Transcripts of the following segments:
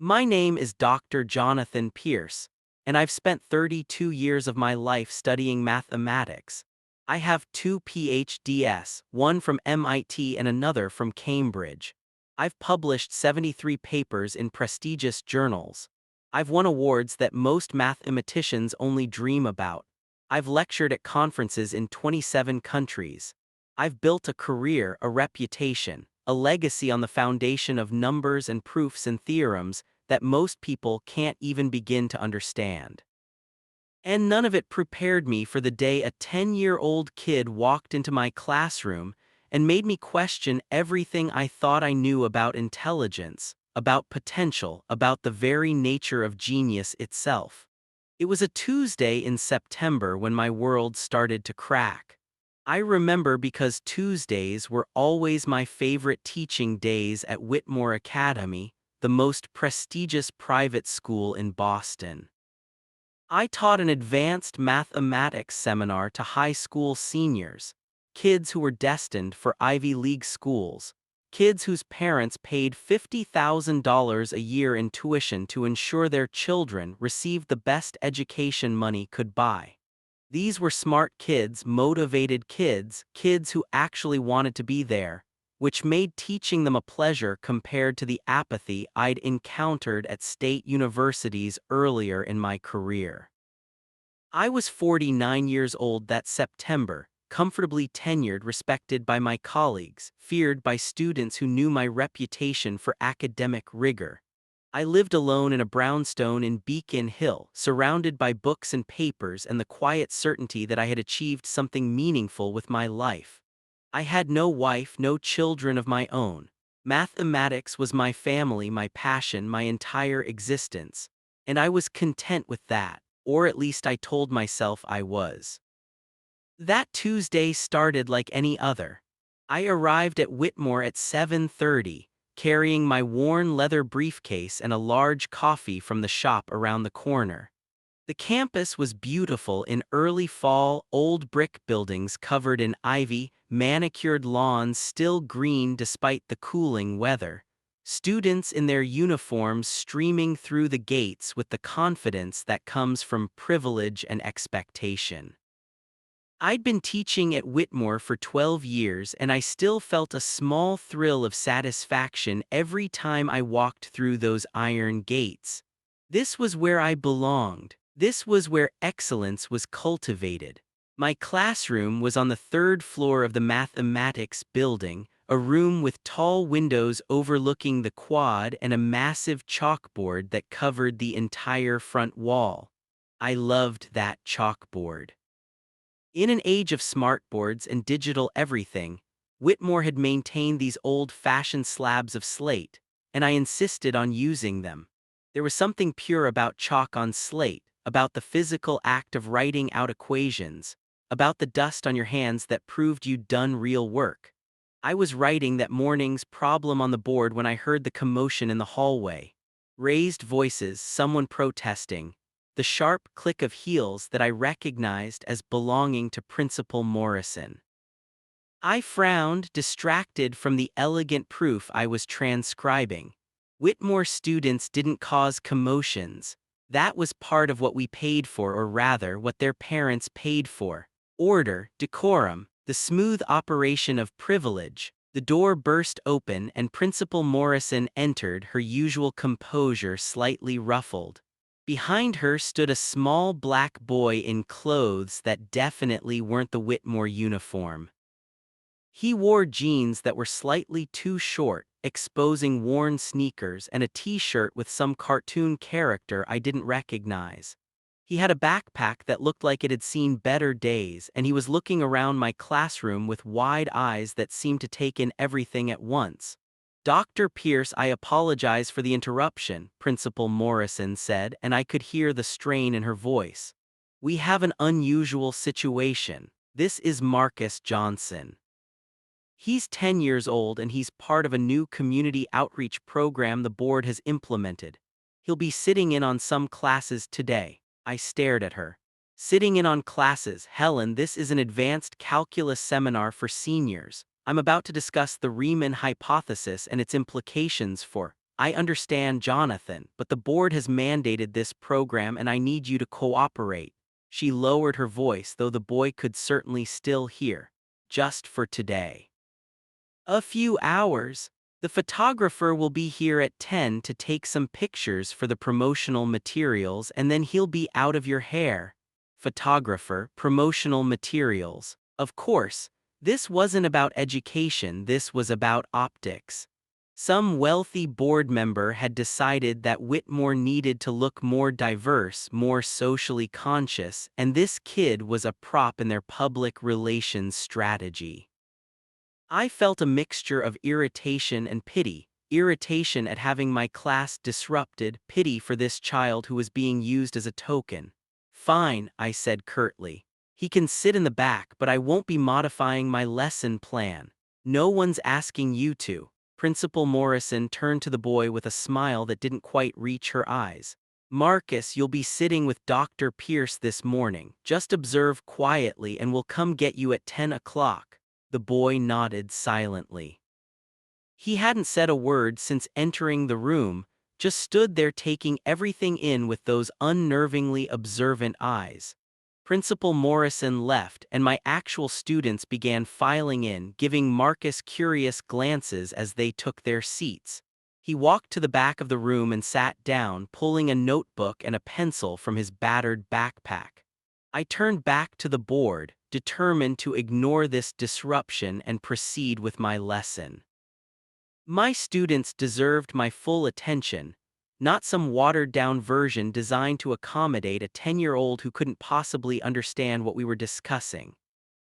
My name is Dr. Jonathan Pierce, and I've spent 32 years of my life studying mathematics. I have two PhDs, one from MIT and another from Cambridge. I've published 73 papers in prestigious journals. I've won awards that most mathematicians only dream about. I've lectured at conferences in 27 countries. I've built a career, a reputation, a legacy on the foundation of numbers and proofs and theorems that most people can't even begin to understand. And none of it prepared me for the day a 10-year-old kid walked into my classroom and made me question everything I thought I knew about intelligence, about potential, about the very nature of genius itself. It was a Tuesday in September when my world started to crack. I remember because Tuesdays were always my favorite teaching days at Whitmore Academy, the most prestigious private school in Boston. I taught an advanced mathematics seminar to high school seniors, kids who were destined for Ivy League schools, kids whose parents paid $50,000 a year in tuition to ensure their children received the best education money could buy. These were smart kids, motivated kids, kids who actually wanted to be there, which made teaching them a pleasure compared to the apathy I'd encountered at state universities earlier in my career. I was 49 years old that September, comfortably tenured, respected by my colleagues, feared by students who knew my reputation for academic rigor. I lived alone in a brownstone in Beacon Hill, surrounded by books and papers and the quiet certainty that I had achieved something meaningful with my life. I had no wife, no children of my own. Mathematics was my family, my passion, my entire existence. And I was content with that, or at least I told myself I was. That Tuesday started like any other. I arrived at Whitmore at 7:30, carrying my worn leather briefcase and a large coffee from the shop around the corner. The campus was beautiful in early fall, old brick buildings covered in ivy, manicured lawns still green despite the cooling weather, students in their uniforms streaming through the gates with the confidence that comes from privilege and expectation. I'd been teaching at Whitmore for 12 years and I still felt a small thrill of satisfaction every time I walked through those iron gates. This was where I belonged. This was where excellence was cultivated. My classroom was on the third floor of the mathematics building, a room with tall windows overlooking the quad and a massive chalkboard that covered the entire front wall. I loved that chalkboard. In an age of smartboards and digital everything, Whitmore had maintained these old-fashioned slabs of slate, and I insisted on using them. There was something pure about chalk on slate, about the physical act of writing out equations, about the dust on your hands that proved you'd done real work. I was writing that morning's problem on the board when I heard the commotion in the hallway. Raised voices, someone protesting, the sharp click of heels that I recognized as belonging to Principal Morrison. I frowned, distracted from the elegant proof I was transcribing. Whitmore students didn't cause commotions. That was part of what we paid for, or rather, what their parents paid for. Order, decorum, the smooth operation of privilege. The door burst open and Principal Morrison entered, her usual composure slightly ruffled. Behind her stood a small black boy in clothes that definitely weren't the Whitmore uniform. He wore jeans that were slightly too short, exposing worn sneakers, and a t-shirt with some cartoon character I didn't recognize. He had a backpack that looked like it had seen better days, and he was looking around my classroom with wide eyes that seemed to take in everything at once. "Dr. Pierce, I apologize for the interruption," Principal Morrison said, and I could hear the strain in her voice. "We have an unusual situation. This is Marcus Johnson. He's 10 years old and he's part of a new community outreach program the board has implemented. He'll be sitting in on some classes today." I stared at her. "Sitting in on classes, Helen, this is an advanced calculus seminar for seniors. I'm about to discuss the Riemann hypothesis and its implications for..." I understand, Jonathan, but the board has mandated this program and I need you to cooperate. She lowered her voice, though the boy could certainly still hear. Just for today. A few hours. The photographer will be here at 10 to take some pictures for the promotional materials and then he'll be out of your hair. Photographer, promotional materials. Of course, this wasn't about education, this was about optics. Some wealthy board member had decided that Whitmore needed to look more diverse, more socially conscious, and this kid was a prop in their public relations strategy. I felt a mixture of irritation and pity, irritation at having my class disrupted, pity for this child who was being used as a token. Fine, I said curtly. He can sit in the back, but I won't be modifying my lesson plan. No one's asking you to. Principal Morrison turned to the boy with a smile that didn't quite reach her eyes. Marcus, you'll be sitting with Dr. Pierce this morning. Just observe quietly and we'll come get you at 10 o'clock. The boy nodded silently. He hadn't said a word since entering the room, just stood there taking everything in with those unnervingly observant eyes. Principal Morrison left and my actual students began filing in, giving Marcus curious glances as they took their seats. He walked to the back of the room and sat down, pulling a notebook and a pencil from his battered backpack. I turned back to the board, determined to ignore this disruption and proceed with my lesson. My students deserved my full attention, not some watered-down version designed to accommodate a 10-year-old who couldn't possibly understand what we were discussing.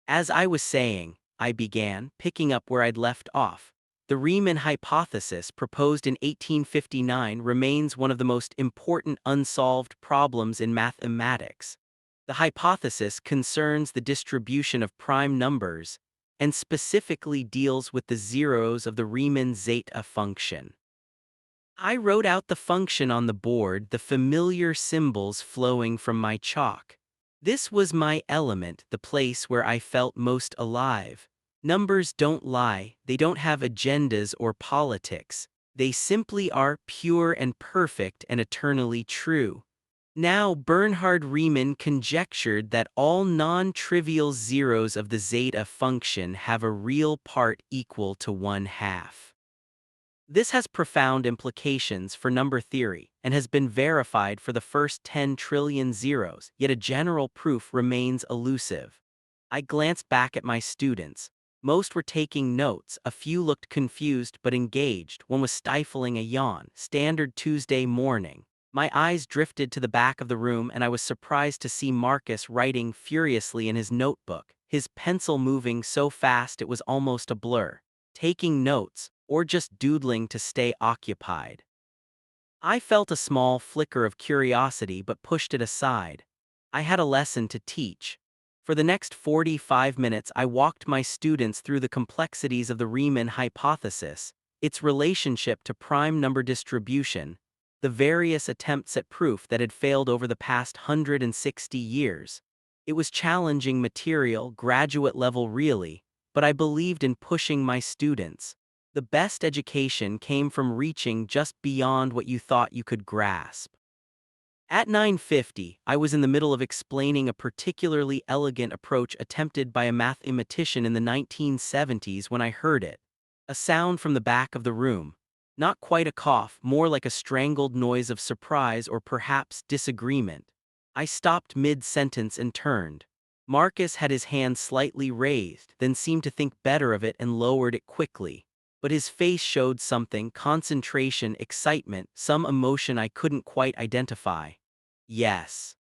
As I was saying, I began, picking up where I'd left off. The Riemann hypothesis, proposed in 1859, remains one of the most important unsolved problems in mathematics. The hypothesis concerns the distribution of prime numbers and specifically deals with the zeros of the Riemann zeta function. I wrote out the function on the board, the familiar symbols flowing from my chalk. This was my element, the place where I felt most alive. Numbers don't lie, they don't have agendas or politics. They simply are pure and perfect and eternally true. Now, Bernhard Riemann conjectured that all non-trivial zeros of the zeta function have a real part equal to 1/2. This has profound implications for number theory and has been verified for the first 10 trillion zeros, yet a general proof remains elusive. I glanced back at my students. Most were taking notes, a few looked confused but engaged, one was stifling a yawn. Standard Tuesday morning. My eyes drifted to the back of the room and I was surprised to see Marcus writing furiously in his notebook, his pencil moving so fast it was almost a blur. Taking notes, or just doodling to stay occupied. I felt a small flicker of curiosity but pushed it aside. I had a lesson to teach. For the next 45 minutes I walked my students through the complexities of the Riemann hypothesis, its relationship to prime number distribution, the various attempts at proof that had failed over the past 160 years. It was challenging material, graduate level really, but I believed in pushing my students. The best education came from reaching just beyond what you thought you could grasp. At 9:50, I was in the middle of explaining a particularly elegant approach attempted by a mathematician in the 1970s when I heard it. A sound from the back of the room. Not quite a cough, more like a strangled noise of surprise or perhaps disagreement. I stopped mid-sentence and turned. Marcus had his hand slightly raised, then seemed to think better of it and lowered it quickly. But his face showed something, concentration, excitement, some emotion I couldn't quite identify. Yes.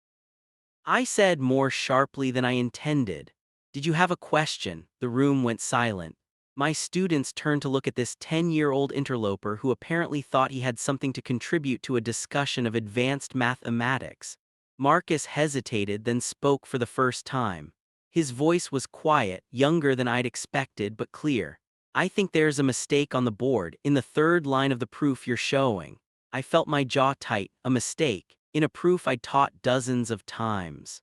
I said more sharply than I intended. Did you have a question? The room went silent. My students turned to look at this 10-year-old interloper who apparently thought he had something to contribute to a discussion of advanced mathematics. Marcus hesitated, then spoke for the first time. His voice was quiet, younger than I'd expected, but clear. I think there's a mistake on the board, in the third line of the proof you're showing. I felt my jaw tight. A mistake, in a proof I'd taught dozens of times.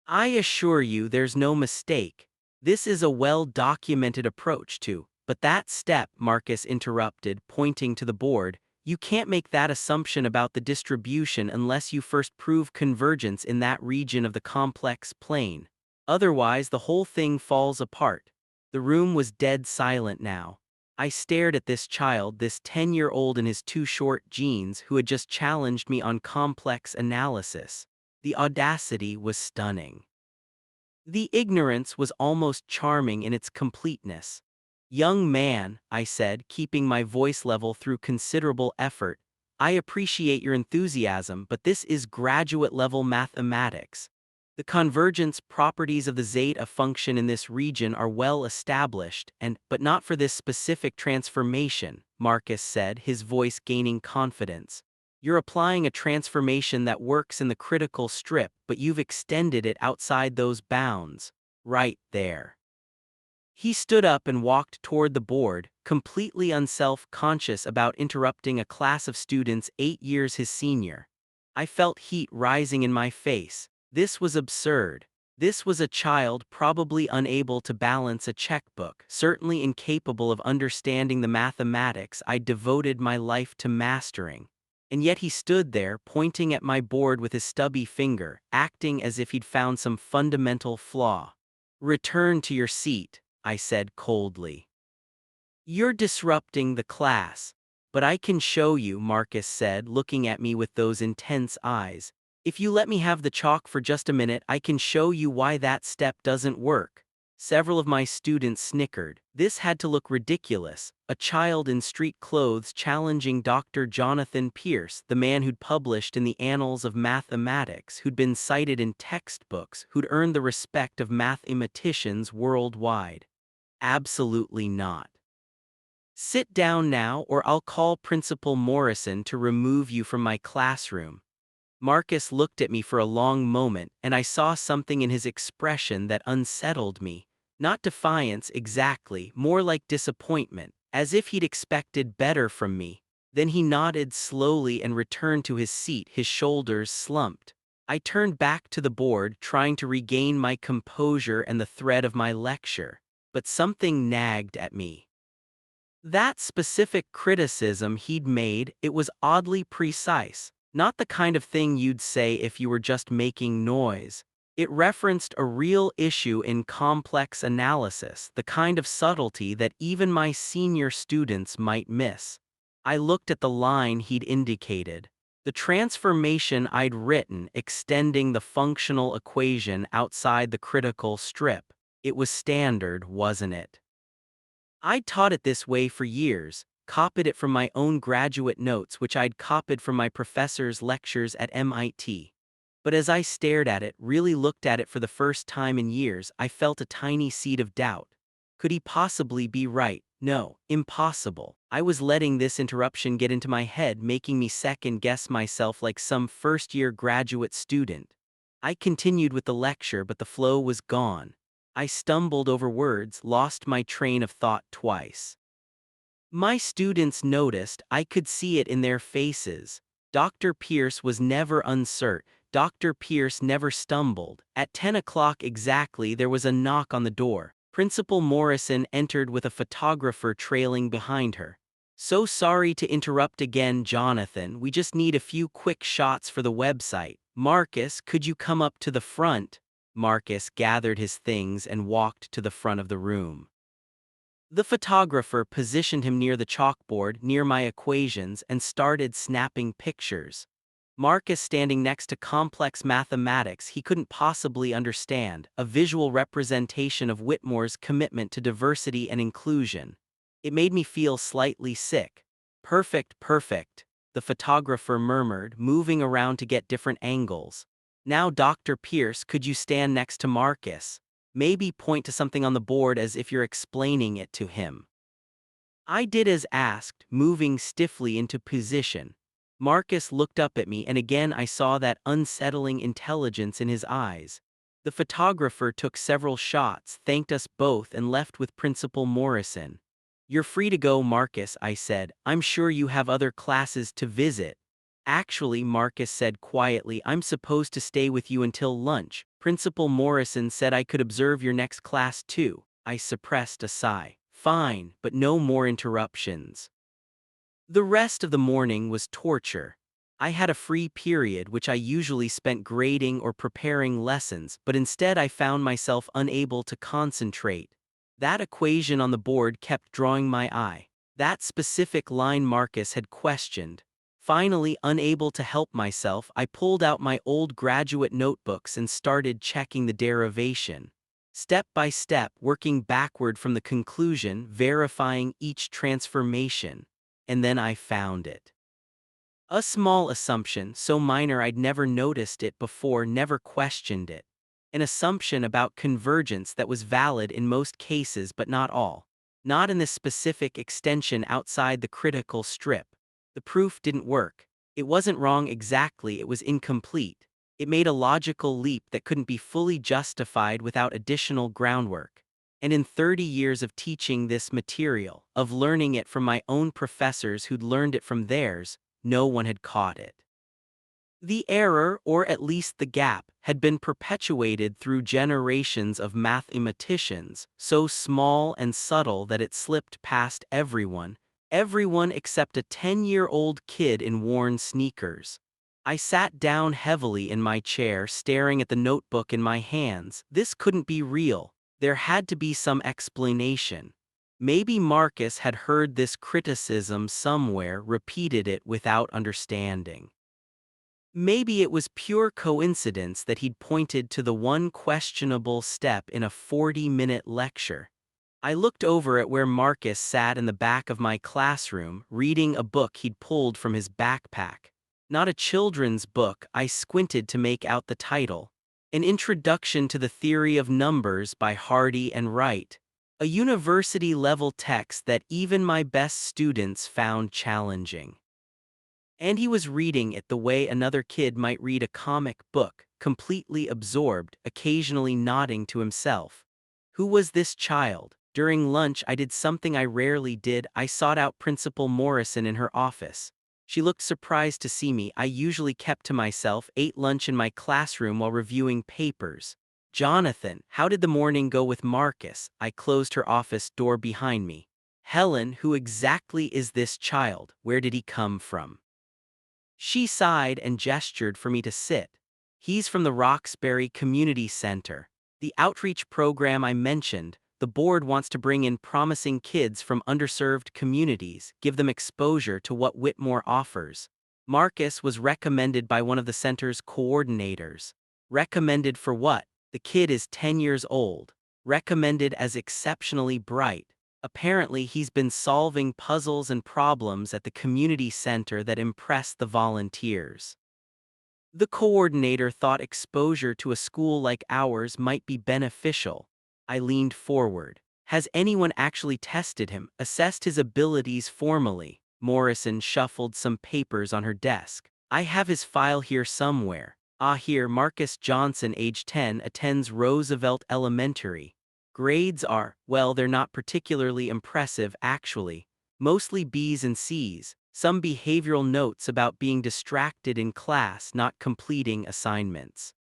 I assure you there's no mistake. This is a well-documented approach to, but that step, Marcus interrupted, pointing to the board, You can't make that assumption about the distribution unless you first prove convergence in that region of the complex plane. Otherwise, the whole thing falls apart. The room was dead silent now. I stared at this child, this 10-year-old in his too short jeans who had just challenged me on complex analysis. The audacity was stunning. The ignorance was almost charming in its completeness. "Young man," I said, keeping my voice level through considerable effort, "I appreciate your enthusiasm, but this is graduate-level mathematics. The convergence properties of the zeta function in this region are well established, but not for this specific transformation," Marcus said, his voice gaining confidence. "You're applying a transformation that works in the critical strip, but you've extended it outside those bounds. Right there." He stood up and walked toward the board, completely unself-conscious about interrupting a class of students 8 years his senior. I felt heat rising in my face. This was absurd. This was a child probably unable to balance a checkbook, certainly incapable of understanding the mathematics I'd devoted my life to mastering. And yet he stood there, pointing at my board with his stubby finger, acting as if he'd found some fundamental flaw. "Return to your seat," I said coldly. "You're disrupting the class." "But I can show you," Marcus said, looking at me with those intense eyes. "If you let me have the chalk for just a minute, I can show you why that step doesn't work." Several of my students snickered. This had to look ridiculous. A child in street clothes challenging Dr. Jonathan Pierce, the man who'd published in the Annals of Mathematics, who'd been cited in textbooks, who'd earned the respect of mathematicians worldwide. Absolutely not. "Sit down now, or I'll call Principal Morrison to remove you from my classroom." Marcus looked at me for a long moment, and I saw something in his expression that unsettled me. Not defiance exactly, more like disappointment, as if he'd expected better from me. Then he nodded slowly and returned to his seat, his shoulders slumped. I turned back to the board, trying to regain my composure and the thread of my lecture. But something nagged at me. That specific criticism he'd made, it was oddly precise. Not the kind of thing you'd say if you were just making noise. It referenced a real issue in complex analysis, the kind of subtlety that even my senior students might miss. I looked at the line he'd indicated. The transformation I'd written extending the functional equation outside the critical strip. It was standard, wasn't it? I'd taught it this way for years, copied it from my own graduate notes which I'd copied from my professor's lectures at MIT. But as I stared at it, really looked at it for the first time in years, I felt a tiny seed of doubt. Could he possibly be right? No, impossible. I was letting this interruption get into my head, making me second-guess myself like some first-year graduate student. I continued with the lecture, but the flow was gone. I stumbled over words, lost my train of thought twice. My students noticed, I could see it in their faces. Dr. Pierce was never uncertain. Dr. Pierce never stumbled. At 10 o'clock exactly, there was a knock on the door. Principal Morrison entered with a photographer trailing behind her. "So sorry to interrupt again, Jonathan. We just need a few quick shots for the website. Marcus, could you come up to the front?" Marcus gathered his things and walked to the front of the room. The photographer positioned him near the chalkboard, near my equations, and started snapping pictures. Marcus standing next to complex mathematics he couldn't possibly understand, a visual representation of Whitmore's commitment to diversity and inclusion. It made me feel slightly sick. "Perfect, perfect," the photographer murmured, moving around to get different angles. "Now Dr. Pierce, could you stand next to Marcus? Maybe point to something on the board as if you're explaining it to him." I did as asked, moving stiffly into position. Marcus looked up at me, and again I saw that unsettling intelligence in his eyes. The photographer took several shots, thanked us both, and left with Principal Morrison. "You're free to go, Marcus," I said. "I'm sure you have other classes to visit." "Actually," Marcus said quietly, "I'm supposed to stay with you until lunch. Principal Morrison said I could observe your next class too." I suppressed a sigh. "Fine, but no more interruptions." The rest of the morning was torture. I had a free period which I usually spent grading or preparing lessons, but instead I found myself unable to concentrate. That equation on the board kept drawing my eye. That specific line Marcus had questioned. Finally, unable to help myself, I pulled out my old graduate notebooks and started checking the derivation. Step by step, working backward from the conclusion, verifying each transformation. And then I found it. A small assumption, so minor I'd never noticed it before, never questioned it. An assumption about convergence that was valid in most cases but not all. Not in this specific extension outside the critical strip. The proof didn't work. It wasn't wrong exactly, it was incomplete. It made a logical leap that couldn't be fully justified without additional groundwork. And in 30 years of teaching this material, of learning it from my own professors who'd learned it from theirs, no one had caught it. The error, or at least the gap, had been perpetuated through generations of mathematicians, so small and subtle that it slipped past everyone except a 10-year-old kid in worn sneakers. I sat down heavily in my chair, staring at the notebook in my hands. This couldn't be real. There had to be some explanation. Maybe Marcus had heard this criticism somewhere, repeated it without understanding. Maybe it was pure coincidence that he'd pointed to the one questionable step in a 40-minute lecture. I looked over at where Marcus sat in the back of my classroom, reading a book he'd pulled from his backpack. Not a children's book. I squinted to make out the title. An Introduction to the Theory of Numbers by Hardy and Wright. A university-level text that even my best students found challenging. And he was reading it the way another kid might read a comic book, completely absorbed, occasionally nodding to himself. Who was this child? During lunch I did something I rarely did. I sought out Principal Morrison in her office. She looked surprised to see me. I usually kept to myself, ate lunch in my classroom while reviewing papers. Jonathan, how did the morning go with Marcus? I closed her office door behind me. Helen, who exactly is this child? Where did he come from? She sighed and gestured for me to sit. He's from the Roxbury Community Center. The outreach program I mentioned. The board wants to bring in promising kids from underserved communities, give them exposure to what Whitmore offers. Marcus was recommended by one of the center's coordinators. Recommended for what? The kid is 10 years old. Recommended as exceptionally bright. Apparently he's been solving puzzles and problems at the community center that impressed the volunteers. The coordinator thought exposure to a school like ours might be beneficial. I leaned forward. Has anyone actually tested him, assessed his abilities formally? Morrison shuffled some papers on her desk. I have his file here somewhere. Ah, here, Marcus Johnson, age 10, attends Roosevelt Elementary. Grades are, well, they're not particularly impressive actually. Mostly B's and C's. Some behavioral notes about being distracted in class, not completing assignments.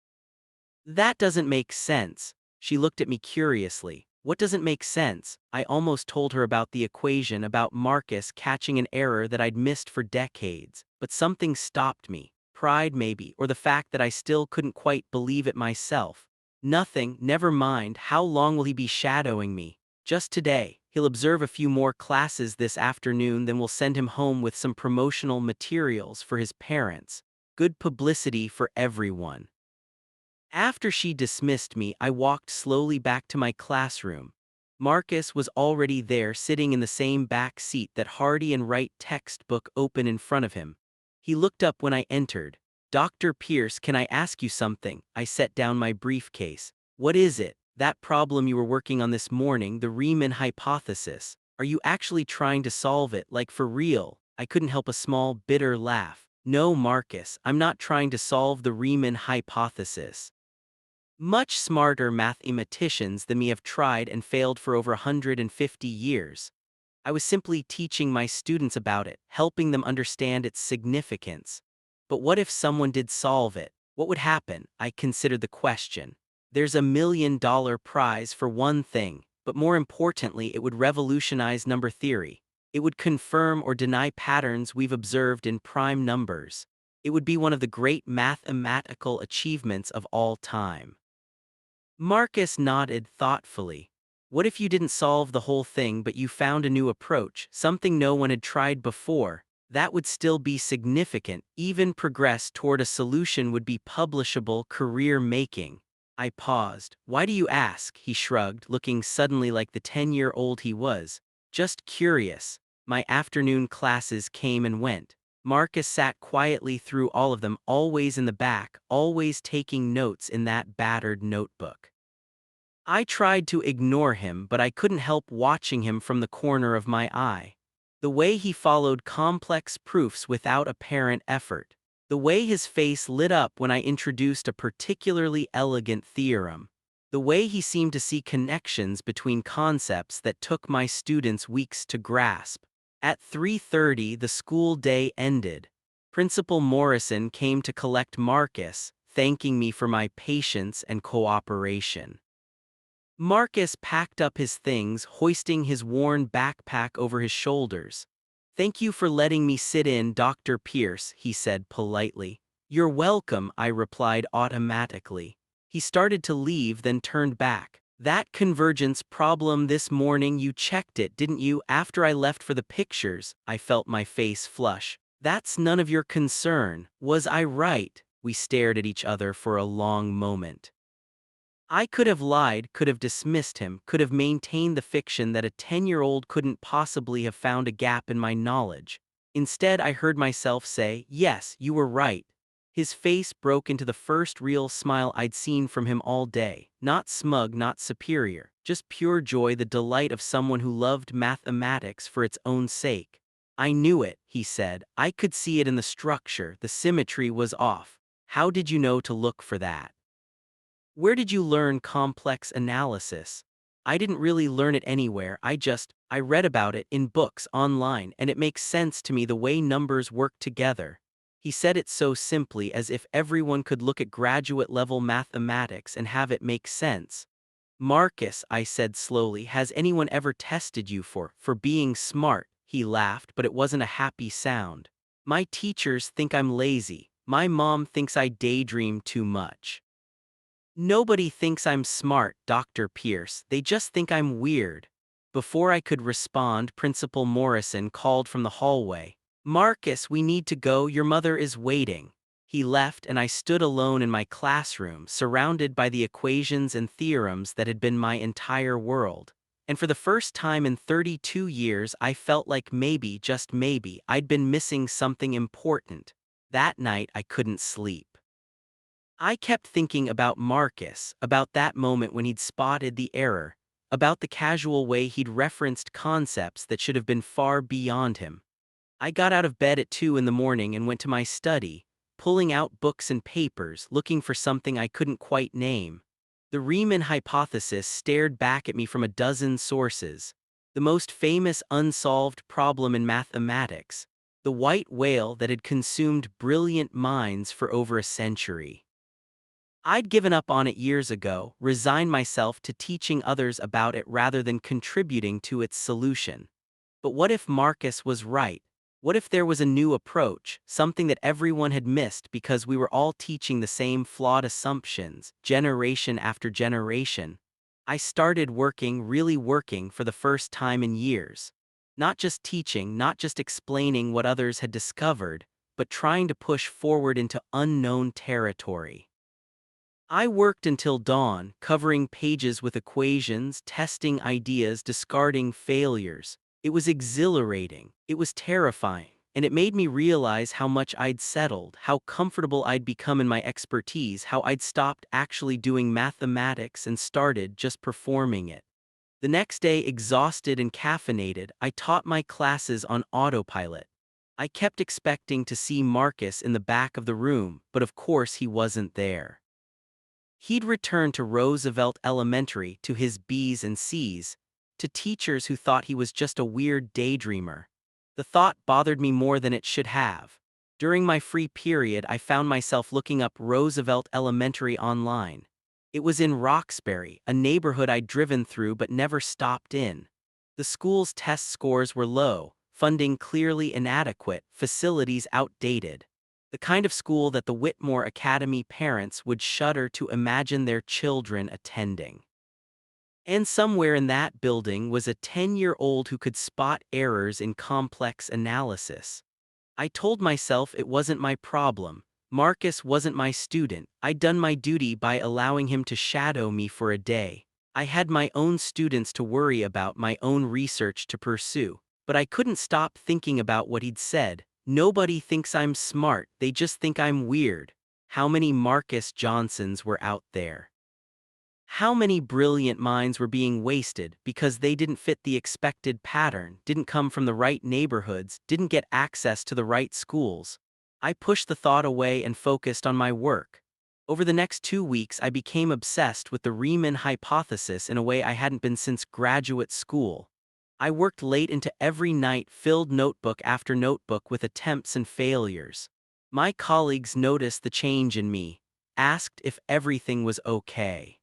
That doesn't make sense. She looked at me curiously. What doesn't make sense? I almost told her about the equation, about Marcus catching an error that I'd missed for decades, but something stopped me. Pride maybe, or the fact that I still couldn't quite believe it myself. Nothing, never mind. How long will he be shadowing me? Just today. He'll observe a few more classes this afternoon, then we'll send him home with some promotional materials for his parents. Good publicity for everyone. After she dismissed me, I walked slowly back to my classroom. Marcus was already there, sitting in the same back seat, that Hardy and Wright textbook open in front of him. He looked up when I entered. Dr. Pierce, can I ask you something? I set down my briefcase. What is it? That problem you were working on this morning, the Riemann hypothesis. Are you actually trying to solve it, like for real? I couldn't help a small, bitter laugh. No, Marcus, I'm not trying to solve the Riemann hypothesis. Much smarter mathematicians than me have tried and failed for over 150 years. I was simply teaching my students about it, helping them understand its significance. But what if someone did solve it? What would happen? I considered the question. There's $1 million prize for one thing, but more importantly, it would revolutionize number theory. It would confirm or deny patterns we've observed in prime numbers. It would be one of the great mathematical achievements of all time. Marcus nodded thoughtfully. What if you didn't solve the whole thing but you found a new approach, something no one had tried before? That would still be significant. Even progress toward a solution would be publishable, career-making. I paused. Why do you ask? He shrugged, looking suddenly like the 10-year-old he was. Just curious. My afternoon classes came and went. Marcus sat quietly through all of them, always in the back, always taking notes in that battered notebook. I tried to ignore him, but I couldn't help watching him from the corner of my eye. The way he followed complex proofs without apparent effort. The way his face lit up when I introduced a particularly elegant theorem. The way he seemed to see connections between concepts that took my students weeks to grasp. At 3:30, the school day ended. Principal Morrison came to collect Marcus, thanking me for my patience and cooperation. Marcus packed up his things, hoisting his worn backpack over his shoulders. "Thank you for letting me sit in, Dr. Pierce," he said politely. "You're welcome," I replied automatically. He started to leave, then turned back. "That convergence problem this morning, you checked it, didn't you?" After I left for the pictures, I felt my face flush. "That's none of your concern. Was I right?" We stared at each other for a long moment. I could have lied, could have dismissed him, could have maintained the fiction that a 10-year-old couldn't possibly have found a gap in my knowledge. Instead, I heard myself say, "Yes, you were right." His face broke into the first real smile I'd seen from him all day. Not smug, not superior, just pure joy, the delight of someone who loved mathematics for its own sake. "I knew it," he said. "I could see it in the structure, the symmetry was off. How did you know to look for that? Where did you learn complex analysis?" "I didn't really learn it anywhere, I read about it in books online, and it makes sense to me the way numbers work together." He said it so simply, as if everyone could look at graduate-level mathematics and have it make sense. "Marcus," I said slowly, "has anyone ever tested you for being smart?" He laughed, but it wasn't a happy sound. "My teachers think I'm lazy. My mom thinks I daydream too much. Nobody thinks I'm smart, Dr. Pierce, they just think I'm weird." Before I could respond, Principal Morrison called from the hallway. "Marcus, we need to go, your mother is waiting." He left, and I stood alone in my classroom, surrounded by the equations and theorems that had been my entire world. And for the first time in 32 years, I felt like maybe, just maybe, I'd been missing something important. That night, I couldn't sleep. I kept thinking about Marcus, about that moment when he'd spotted the error, about the casual way he'd referenced concepts that should have been far beyond him. I got out of bed at 2 in the morning and went to my study, pulling out books and papers, looking for something I couldn't quite name. The Riemann hypothesis stared back at me from a dozen sources. The most famous unsolved problem in mathematics, the white whale that had consumed brilliant minds for over a century. I'd given up on it years ago, resigned myself to teaching others about it rather than contributing to its solution. But what if Marcus was right? What if there was a new approach, something that everyone had missed because we were all teaching the same flawed assumptions, generation after generation? I started working, really working, for the first time in years. Not just teaching, not just explaining what others had discovered, but trying to push forward into unknown territory. I worked until dawn, covering pages with equations, testing ideas, discarding failures. It was exhilarating, it was terrifying, and it made me realize how much I'd settled, how comfortable I'd become in my expertise, how I'd stopped actually doing mathematics and started just performing it. The next day, exhausted and caffeinated, I taught my classes on autopilot. I kept expecting to see Marcus in the back of the room, but of course he wasn't there. He'd returned to Roosevelt Elementary, to his B's and C's, to teachers who thought he was just a weird daydreamer. The thought bothered me more than it should have. During my free period, I found myself looking up Roosevelt Elementary online. It was in Roxbury, a neighborhood I'd driven through but never stopped in. The school's test scores were low, funding clearly inadequate, facilities outdated. The kind of school that the Whitmore Academy parents would shudder to imagine their children attending. And somewhere in that building was a 10-year-old who could spot errors in complex analysis. I told myself it wasn't my problem. Marcus wasn't my student. I'd done my duty by allowing him to shadow me for a day. I had my own students to worry about, my own research to pursue. But I couldn't stop thinking about what he'd said. Nobody thinks I'm smart, they just think I'm weird. How many Marcus Johnsons were out there? How many brilliant minds were being wasted because they didn't fit the expected pattern, didn't come from the right neighborhoods, didn't get access to the right schools? I pushed the thought away and focused on my work. Over the next 2 weeks, I became obsessed with the Riemann hypothesis in a way I hadn't been since graduate school. I worked late into every night, filled notebook after notebook with attempts and failures. My colleagues noticed the change in me, asked if everything was okay.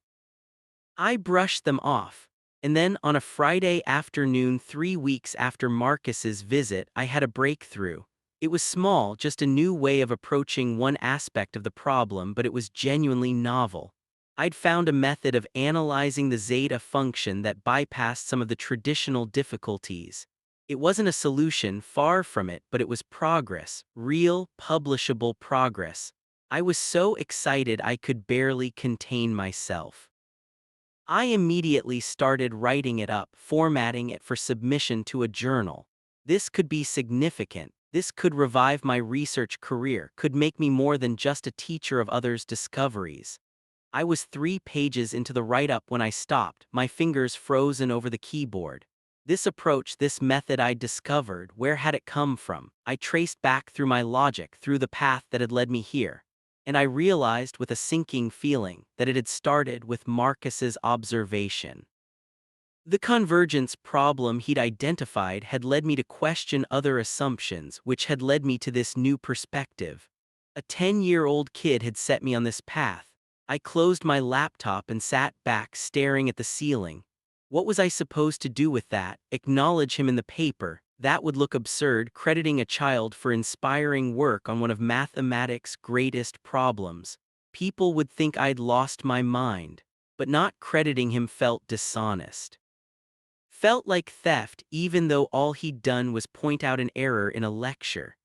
I brushed them off, and then on a Friday afternoon 3 weeks after Marcus's visit, I had a breakthrough. It was small, just a new way of approaching one aspect of the problem, but it was genuinely novel. I'd found a method of analyzing the zeta function that bypassed some of the traditional difficulties. It wasn't a solution, far from it, but it was progress, real, publishable progress. I was so excited I could barely contain myself. I immediately started writing it up, formatting it for submission to a journal. This could be significant. This could revive my research career, could make me more than just a teacher of others' discoveries. I was 3 pages into the write-up when I stopped, my fingers frozen over the keyboard. This approach, this method I'd discovered, where had it come from? I traced back through my logic, through the path that had led me here. And I realized with a sinking feeling that it had started with Marcus's observation. The convergence problem he'd identified had led me to question other assumptions, which had led me to this new perspective. A 10-year-old kid had set me on this path. I closed my laptop and sat back, staring at the ceiling. What was I supposed to do with that? Acknowledge him in the paper? That would look absurd, crediting a child for inspiring work on one of mathematics' greatest problems. People would think I'd lost my mind. But not crediting him felt dishonest. Felt like theft, even though all he'd done was point out an error in a lecture.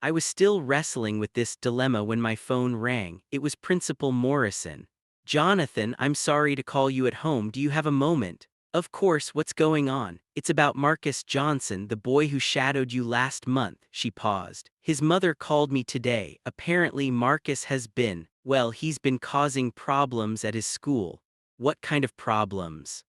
I was still wrestling with this dilemma when my phone rang. It was Principal Morrison. "Jonathan, I'm sorry to call you at home. Do you have a moment?" "Of course, what's going on?" "It's about Marcus Johnson, the boy who shadowed you last month." She paused. "His mother called me today. Apparently Marcus has been, well, he's been causing problems at his school." "What kind of problems?"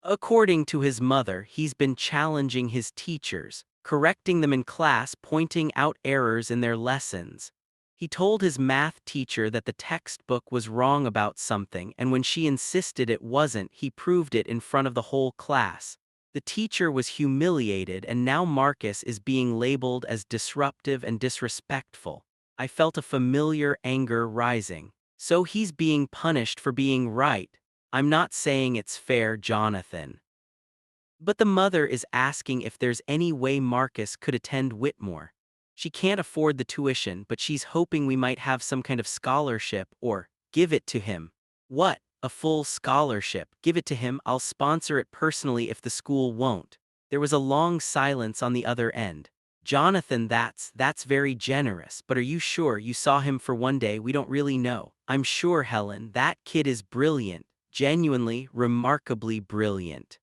"According to his mother, he's been challenging his teachers, correcting them in class, pointing out errors in their lessons. He told his math teacher that the textbook was wrong about something, and when she insisted it wasn't, he proved it in front of the whole class. The teacher was humiliated, and now Marcus is being labeled as disruptive and disrespectful." I felt a familiar anger rising. So he's being punished for being right. I'm not saying it's fair, Jonathan. But the mother is asking if there's any way Marcus could attend Whitmore. She can't afford the tuition, but she's hoping we might have some kind of scholarship or give it to him. What? A full scholarship? Give it to him? I'll sponsor it personally if the school won't. There was a long silence on the other end. Jonathan, that's very generous, but are you sure you saw him for one day? We don't really know. I'm sure, Helen, that kid is brilliant, genuinely, remarkably brilliant.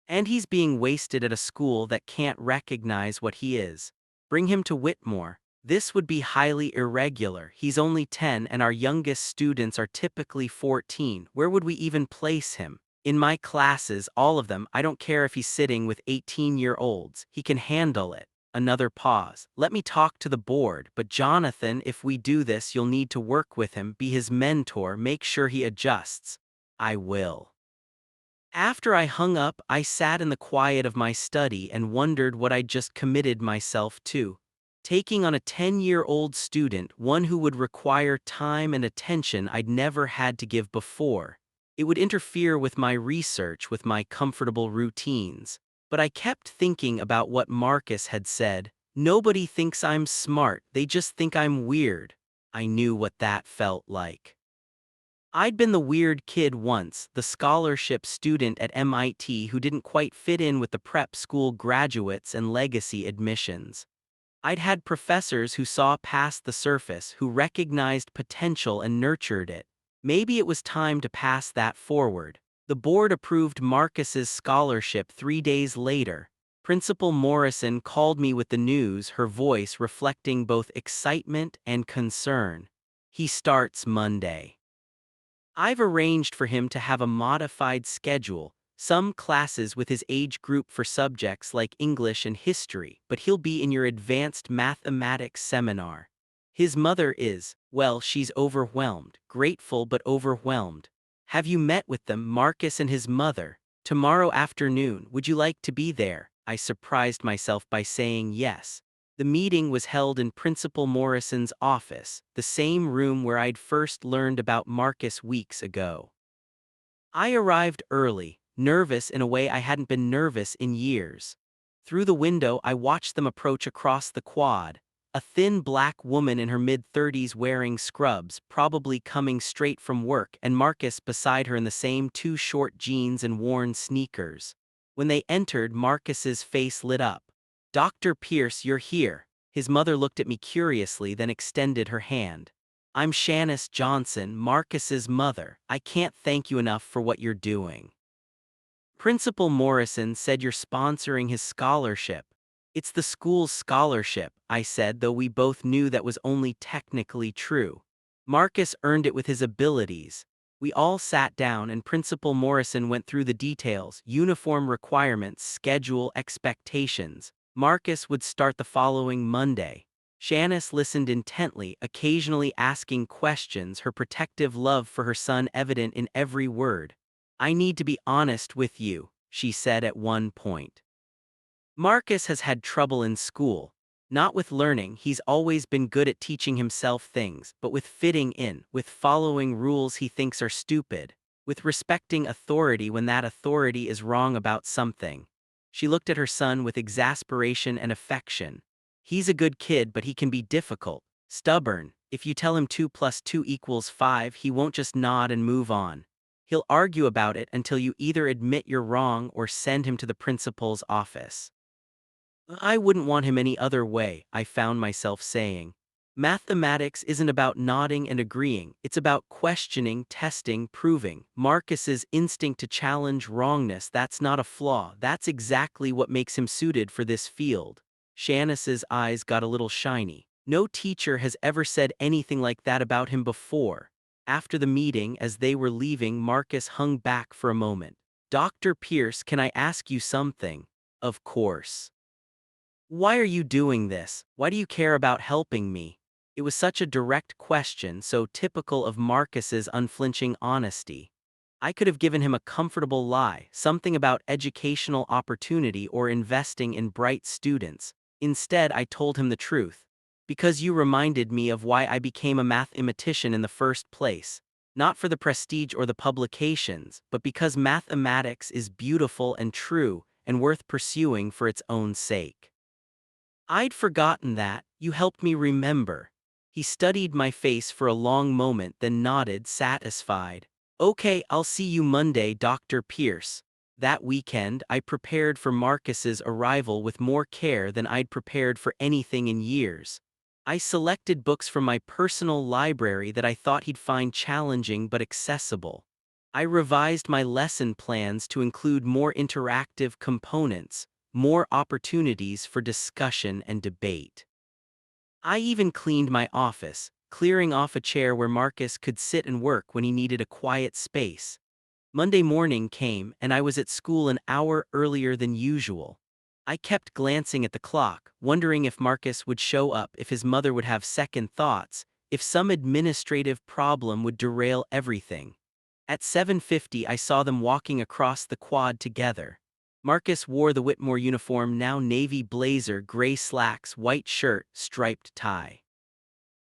And he's being wasted at a school that can't recognize what he is. Bring him to Whitmore. This would be highly irregular. He's only 10 and our youngest students are typically 14. Where would we even place him? In my classes, all of them. I don't care if he's sitting with 18-year-olds. He can handle it. Another pause. Let me talk to the board, but Jonathan, if we do this, you'll need to work with him, be his mentor, make sure he adjusts. I will. After I hung up, I sat in the quiet of my study and wondered what I'd just committed myself to. Taking on a 10-year-old student, one who would require time and attention I'd never had to give before. It would interfere with my research, with my comfortable routines. But I kept thinking about what Marcus had said. Nobody thinks I'm smart, they just think I'm weird. I knew what that felt like. I'd been the weird kid once, the scholarship student at MIT who didn't quite fit in with the prep school graduates and legacy admissions. I'd had professors who saw past the surface, who recognized potential and nurtured it. Maybe it was time to pass that forward. The board approved Marcus's scholarship 3 days later. Principal Morrison called me with the news, her voice reflecting both excitement and concern. He starts Monday. I've arranged for him to have a modified schedule, some classes with his age group for subjects like English and history, but he'll be in your advanced mathematics seminar. His mother is, well, she's overwhelmed, grateful but overwhelmed. Have you met with them, Marcus and his mother? Tomorrow afternoon, would you like to be there? I surprised myself by saying yes. The meeting was held in Principal Morrison's office, the same room where I'd first learned about Marcus weeks ago. I arrived early, nervous in a way I hadn't been nervous in years. Through the window I watched them approach across the quad, a thin black woman in her mid-30s wearing scrubs, probably coming straight from work, and Marcus beside her in the same two short jeans and worn sneakers. When they entered, Marcus's face lit up. "Dr. Pierce, you're here." His mother looked at me curiously, then extended her hand. "I'm Shanice Johnson, Marcus's mother. I can't thank you enough for what you're doing." Principal Morrison said you're sponsoring his scholarship. "It's the school's scholarship," I said, though we both knew that was only technically true. "Marcus earned it with his abilities." We all sat down and Principal Morrison went through the details: uniform requirements, schedule, expectations. Marcus would start the following Monday. Shanice listened intently, occasionally asking questions, her protective love for her son evident in every word. "I need to be honest with you," she said at one point. "Marcus has had trouble in school. Not with learning, he's always been good at teaching himself things, but with fitting in, with following rules he thinks are stupid, with respecting authority when that authority is wrong about something." She looked at her son with exasperation and affection. "He's a good kid, but he can be difficult, stubborn. If you tell him 2 plus 2 equals 5, he won't just nod and move on. He'll argue about it until you either admit you're wrong or send him to the principal's office." I wouldn't want him any other way, I found myself saying. Mathematics isn't about nodding and agreeing, it's about questioning, testing, proving. Marcus's instinct to challenge wrongness, that's not a flaw, that's exactly what makes him suited for this field. Shanice's eyes got a little shiny. No teacher has ever said anything like that about him before. After the meeting, as they were leaving, Marcus hung back for a moment. "Dr. Pierce, can I ask you something?" "Of course." "Why are you doing this? Why do you care about helping me?" It was such a direct question, so typical of Marcus's unflinching honesty. I could have given him a comfortable lie, something about educational opportunity or investing in bright students. Instead, I told him the truth. "Because you reminded me of why I became a mathematician in the first place. Not for the prestige or the publications, but because mathematics is beautiful and true, and worth pursuing for its own sake." I'd forgotten that. You helped me remember. He studied my face for a long moment, then nodded, satisfied. "Okay, I'll see you Monday, Dr. Pierce." That weekend, I prepared for Marcus's arrival with more care than I'd prepared for anything in years. I selected books from my personal library that I thought he'd find challenging but accessible. I revised my lesson plans to include more interactive components, more opportunities for discussion and debate. I even cleaned my office, clearing off a chair where Marcus could sit and work when he needed a quiet space. Monday morning came, and I was at school an hour earlier than usual. I kept glancing at the clock, wondering if Marcus would show up, if his mother would have second thoughts, if some administrative problem would derail everything. At 7:50 I saw them walking across the quad together. Marcus wore the Whitmore uniform, now navy blazer, gray slacks, white shirt, striped tie.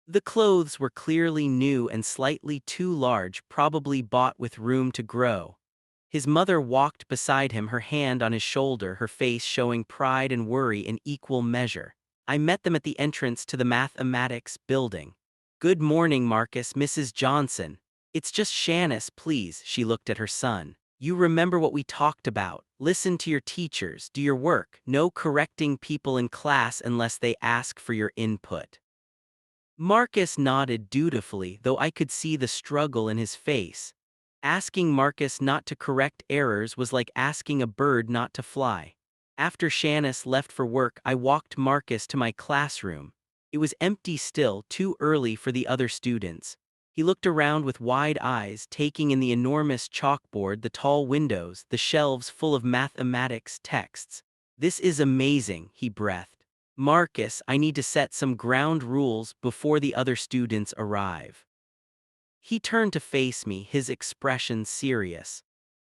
The clothes were clearly new and slightly too large, probably bought with room to grow. His mother walked beside him, her hand on his shoulder, her face showing pride and worry in equal measure. I met them at the entrance to the mathematics building. "Good morning, Marcus, Mrs. Johnson. It's just Shanice, please," she looked at her son. "You remember what we talked about. Listen to your teachers, do your work, no correcting people in class unless they ask for your input." Marcus nodded dutifully, though I could see the struggle in his face. Asking Marcus not to correct errors was like asking a bird not to fly. After Shanice left for work, I walked Marcus to my classroom. It was empty still, too early for the other students. He looked around with wide eyes, taking in the enormous chalkboard, the tall windows, the shelves full of mathematics texts. "This is amazing," he breathed. "Marcus, I need to set some ground rules before the other students arrive." He turned to face me, his expression serious.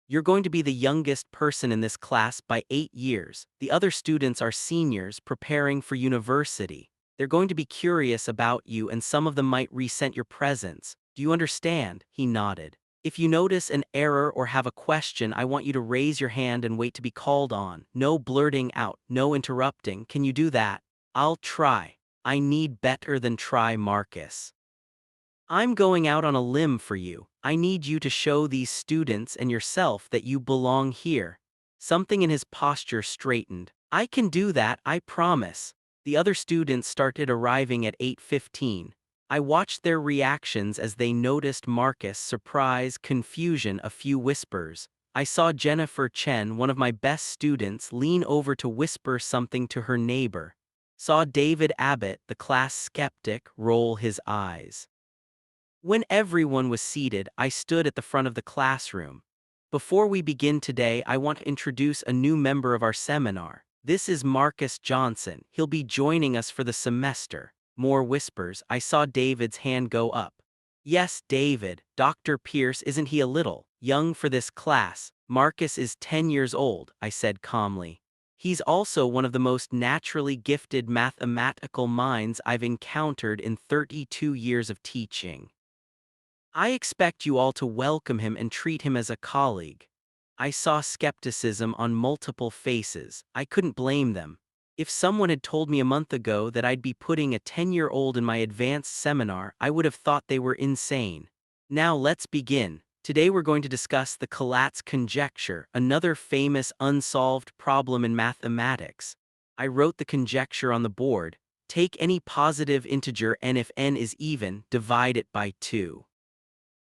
"You're going to be the youngest person in this class by 8 years. The other students are seniors preparing for university. They're going to be curious about you, and some of them might resent your presence. Do you understand?" He nodded. "If you notice an error or have a question, I want you to raise your hand and wait to be called on. No blurting out, no interrupting. Can you do that?" "I'll try. I need better than try, Marcus. I'm going out on a limb for you. I need you to show these students and yourself that you belong here." Something in his posture straightened. "I can do that, I promise." The other students started arriving at 8:15. I watched their reactions as they noticed Marcus, surprise, confusion, a few whispers. I saw Jennifer Chen, one of my best students, lean over to whisper something to her neighbor. Saw David Abbott, the class skeptic, roll his eyes. When everyone was seated, I stood at the front of the classroom. "Before we begin today, I want to introduce a new member of our seminar. This is Marcus Johnson. He'll be joining us for the semester." More whispers. I saw David's hand go up. "Yes, David. Dr. Pierce, isn't he a little young for this class?" "Marcus is 10 years old," I said calmly. "He's also one of the most naturally gifted mathematical minds I've encountered in 32 years of teaching. I expect you all to welcome him and treat him as a colleague." I saw skepticism on multiple faces. I couldn't blame them. If someone had told me a month ago that I'd be putting a 10-year-old in my advanced seminar, I would have thought they were insane. Now let's begin. Today we're going to discuss the Collatz conjecture, another famous unsolved problem in mathematics. I wrote the conjecture on the board. Take any positive integer n. If n is even, divide it by 2.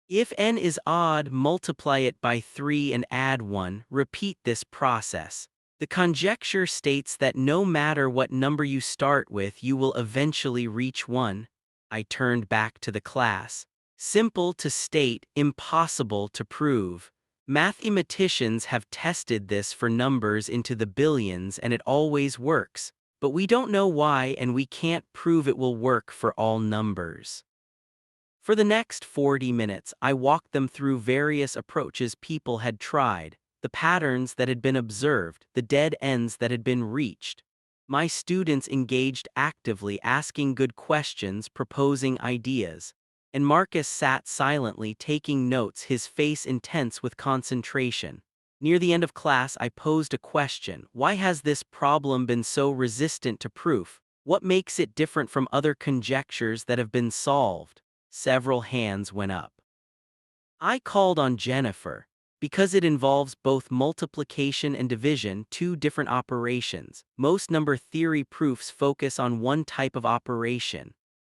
If n is odd, multiply it by 3 and add 1. Repeat this process. The conjecture states that no matter what number you start with, you will eventually reach 1. I turned back to the class. Simple to state, impossible to prove. Mathematicians have tested this for numbers into the billions and it always works, but we don't know why and we can't prove it will work for all numbers. For the next 40 minutes, I walked them through various approaches people had tried, the patterns that had been observed, the dead ends that had been reached. My students engaged actively, asking good questions, proposing ideas, and Marcus sat silently taking notes, his face intense with concentration. Near the end of class, I posed a question: why has this problem been so resistant to proof? What makes it different from other conjectures that have been solved? Several hands went up. I called on Jennifer. Because it involves both multiplication and division, two different operations. Most number theory proofs focus on one type of operation.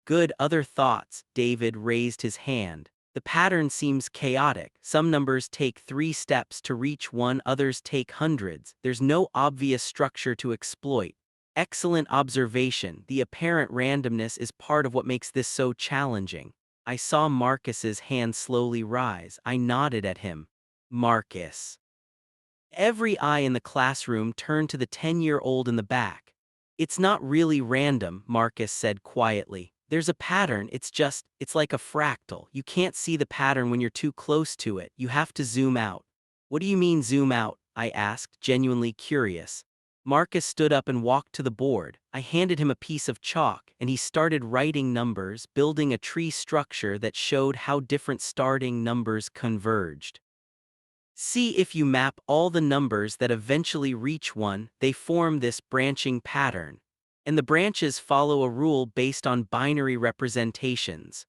Good. Other thoughts? David raised his hand. The pattern seems chaotic. Some numbers take 3 steps to reach 1, others take hundreds. There's no obvious structure to exploit. Excellent observation. The apparent randomness is part of what makes this so challenging. I saw Marcus's hand slowly rise. I nodded at him. Marcus. Every eye in the classroom turned to the 10-year-old in the back. "It's not really random," Marcus said quietly. "There's a pattern, it's like a fractal. You can't see the pattern when you're too close to it. You have to zoom out." "What do you mean zoom out?" I asked, genuinely curious. Marcus stood up and walked to the board. I handed him a piece of chalk, and he started writing numbers, building a tree structure that showed how different starting numbers converged. See if you map all the numbers that eventually reach 1, they form this branching pattern. And the branches follow a rule based on binary representations.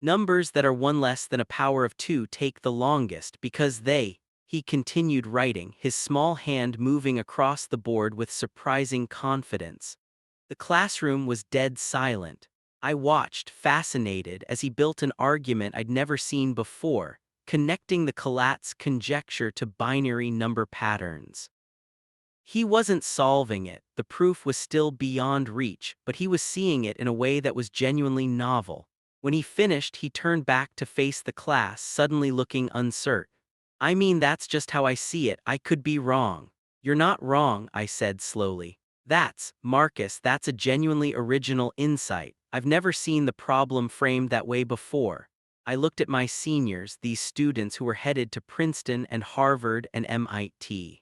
Numbers that are 1 less than a power of 2 take the longest because he continued writing, his small hand moving across the board with surprising confidence. The classroom was dead silent. I watched, fascinated, as he built an argument I'd never seen before, connecting the Collatz conjecture to binary number patterns. He wasn't solving it, the proof was still beyond reach, but he was seeing it in a way that was genuinely novel. When he finished, he turned back to face the class, suddenly looking uncertain. I mean, that's just how I see it, I could be wrong. You're not wrong, I said slowly. Marcus, that's a genuinely original insight. I've never seen the problem framed that way before. I looked at my seniors, these students who were headed to Princeton and Harvard and MIT.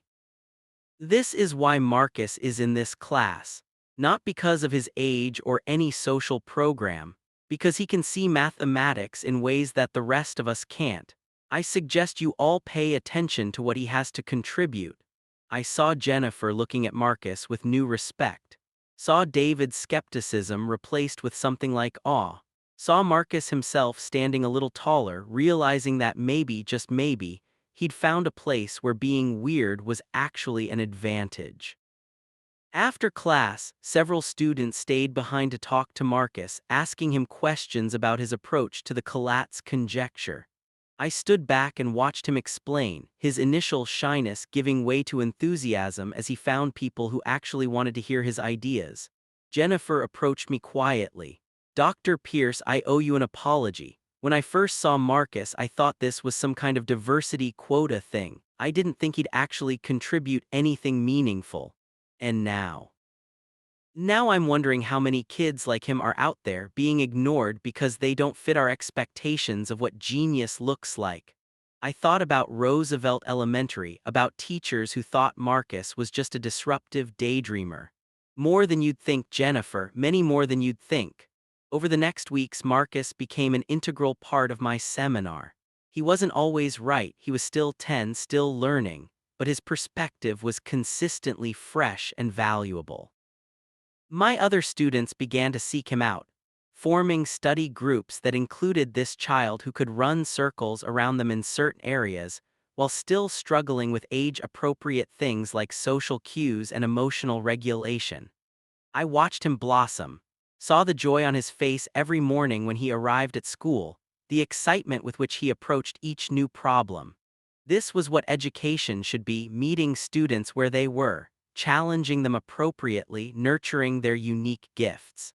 This is why Marcus is in this class. Not because of his age or any social program, because he can see mathematics in ways that the rest of us can't. I suggest you all pay attention to what he has to contribute. I saw Jennifer looking at Marcus with new respect. Saw David's skepticism replaced with something like awe. Saw Marcus himself standing a little taller, realizing that maybe, just maybe, he'd found a place where being weird was actually an advantage. After class, several students stayed behind to talk to Marcus, asking him questions about his approach to the Collatz conjecture. I stood back and watched him explain, his initial shyness giving way to enthusiasm as he found people who actually wanted to hear his ideas. Jennifer approached me quietly. Dr. Pierce, I owe you an apology. When I first saw Marcus, I thought this was some kind of diversity quota thing. I didn't think he'd actually contribute anything meaningful. And now I'm wondering how many kids like him are out there being ignored because they don't fit our expectations of what genius looks like. I thought about Roosevelt Elementary, about teachers who thought Marcus was just a disruptive daydreamer. More than you'd think, Jennifer, many more than you'd think. Over the next weeks, Marcus became an integral part of my seminar. He wasn't always right, he was still 10, still learning, but his perspective was consistently fresh and valuable. My other students began to seek him out, forming study groups that included this child who could run circles around them in certain areas, while still struggling with age-appropriate things like social cues and emotional regulation. I watched him blossom, saw the joy on his face every morning when he arrived at school, the excitement with which he approached each new problem. This was what education should be, meeting students where they were, challenging them appropriately, nurturing their unique gifts.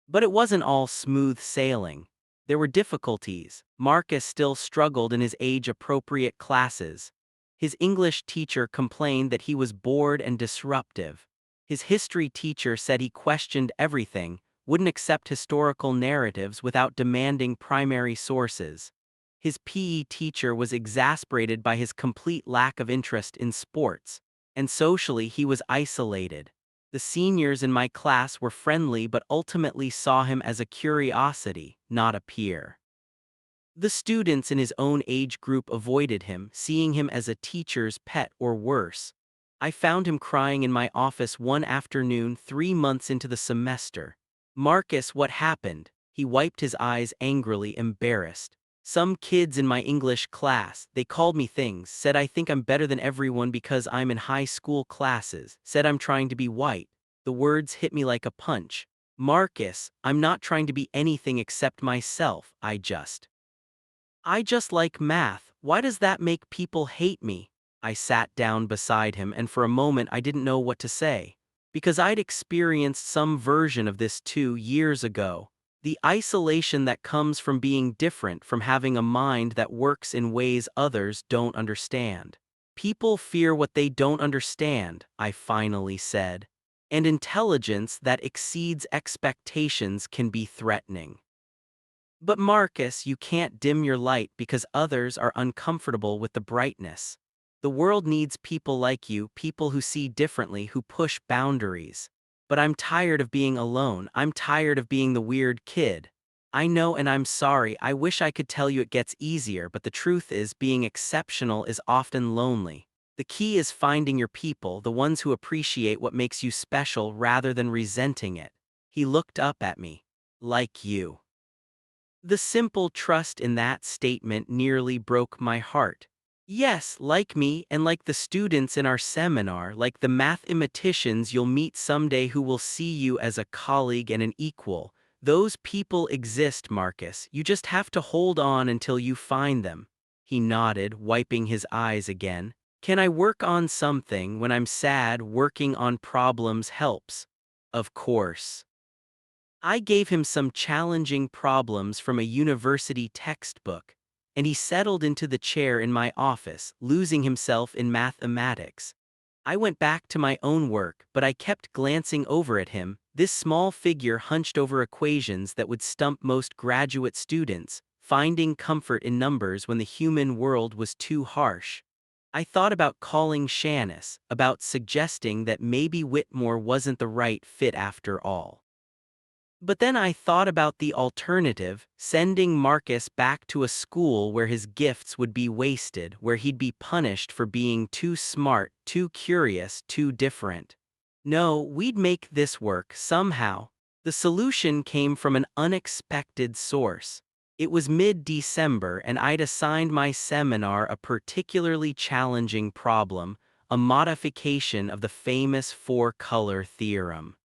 But it wasn't all smooth sailing. There were difficulties. Marcus still struggled in his age-appropriate classes. His English teacher complained that he was bored and disruptive. His history teacher said he questioned everything, wouldn't accept historical narratives without demanding primary sources. His PE teacher was exasperated by his complete lack of interest in sports, and socially he was isolated. The seniors in my class were friendly but ultimately saw him as a curiosity, not a peer. The students in his own age group avoided him, seeing him as a teacher's pet or worse. I found him crying in my office one afternoon 3 months into the semester. Marcus, what happened? He wiped his eyes angrily, embarrassed. Some kids in my English class, they called me things, said I think I'm better than everyone because I'm in high school classes, said I'm trying to be white. The words hit me like a punch. Marcus, I'm not trying to be anything except myself, I just like math. Why does that make people hate me? I sat down beside him and for a moment I didn't know what to say. Because I'd experienced some version of this 2 years ago. The isolation that comes from being different, from having a mind that works in ways others don't understand. People fear what they don't understand, I finally said. And intelligence that exceeds expectations can be threatening. But Marcus, you can't dim your light because others are uncomfortable with the brightness. The world needs people like you, people who see differently, who push boundaries. But I'm tired of being alone, I'm tired of being the weird kid. I know and I'm sorry. I wish I could tell you it gets easier, but the truth is being exceptional is often lonely. The key is finding your people, the ones who appreciate what makes you special rather than resenting it. He looked up at me. Like you. The simple trust in that statement nearly broke my heart. Yes, like me and like the students in our seminar, like the mathematicians you'll meet someday who will see you as a colleague and an equal. Those people exist, Marcus. You just have to hold on until you find them. He nodded, wiping his eyes again. Can I work on something when I'm sad? Working on problems helps. Of course. I gave him some challenging problems from a university textbook, and he settled into the chair in my office, losing himself in mathematics. I went back to my own work, but I kept glancing over at him, this small figure hunched over equations that would stump most graduate students, finding comfort in numbers when the human world was too harsh. I thought about calling Shanice, about suggesting that maybe Whitmore wasn't the right fit after all. But then I thought about the alternative, sending Marcus back to a school where his gifts would be wasted, where he'd be punished for being too smart, too curious, too different. No, we'd make this work somehow. The solution came from an unexpected source. It was mid-December and I'd assigned my seminar a particularly challenging problem, a modification of the famous four-color theorem.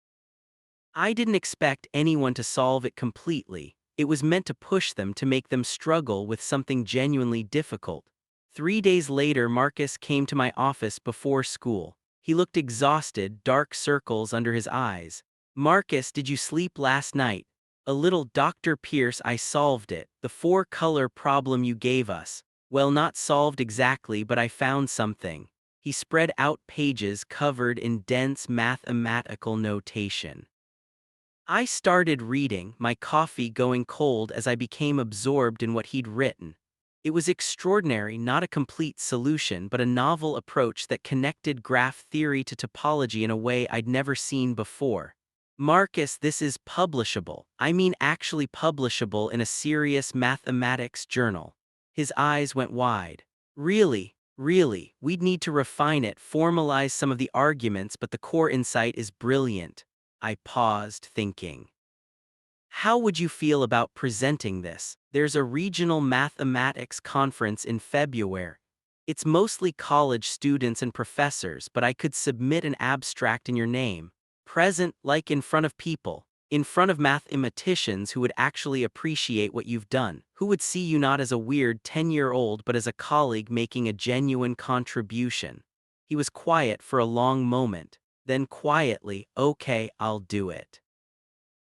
I didn't expect anyone to solve it completely. It was meant to push them, to make them struggle with something genuinely difficult. 3 days later, Marcus came to my office before school. He looked exhausted, dark circles under his eyes. Marcus, did you sleep last night? A little, Dr. Pierce. I solved it. The four-color problem you gave us. Well, not solved exactly, but I found something. He spread out pages covered in dense mathematical notation. I started reading, my coffee going cold as I became absorbed in what he'd written. It was extraordinary, not a complete solution, but a novel approach that connected graph theory to topology in a way I'd never seen before. Marcus, this is publishable. I mean actually publishable in a serious mathematics journal. His eyes went wide. Really, really, we'd need to refine it, formalize some of the arguments, but the core insight is brilliant. I paused, thinking. How would you feel about presenting this? There's a regional mathematics conference in February. It's mostly college students and professors, but I could submit an abstract in your name. Present, like in front of people. In front of mathematicians who would actually appreciate what you've done. Who would see you not as a weird 10-year-old but as a colleague making a genuine contribution. He was quiet for a long moment. Then quietly, okay, I'll do it.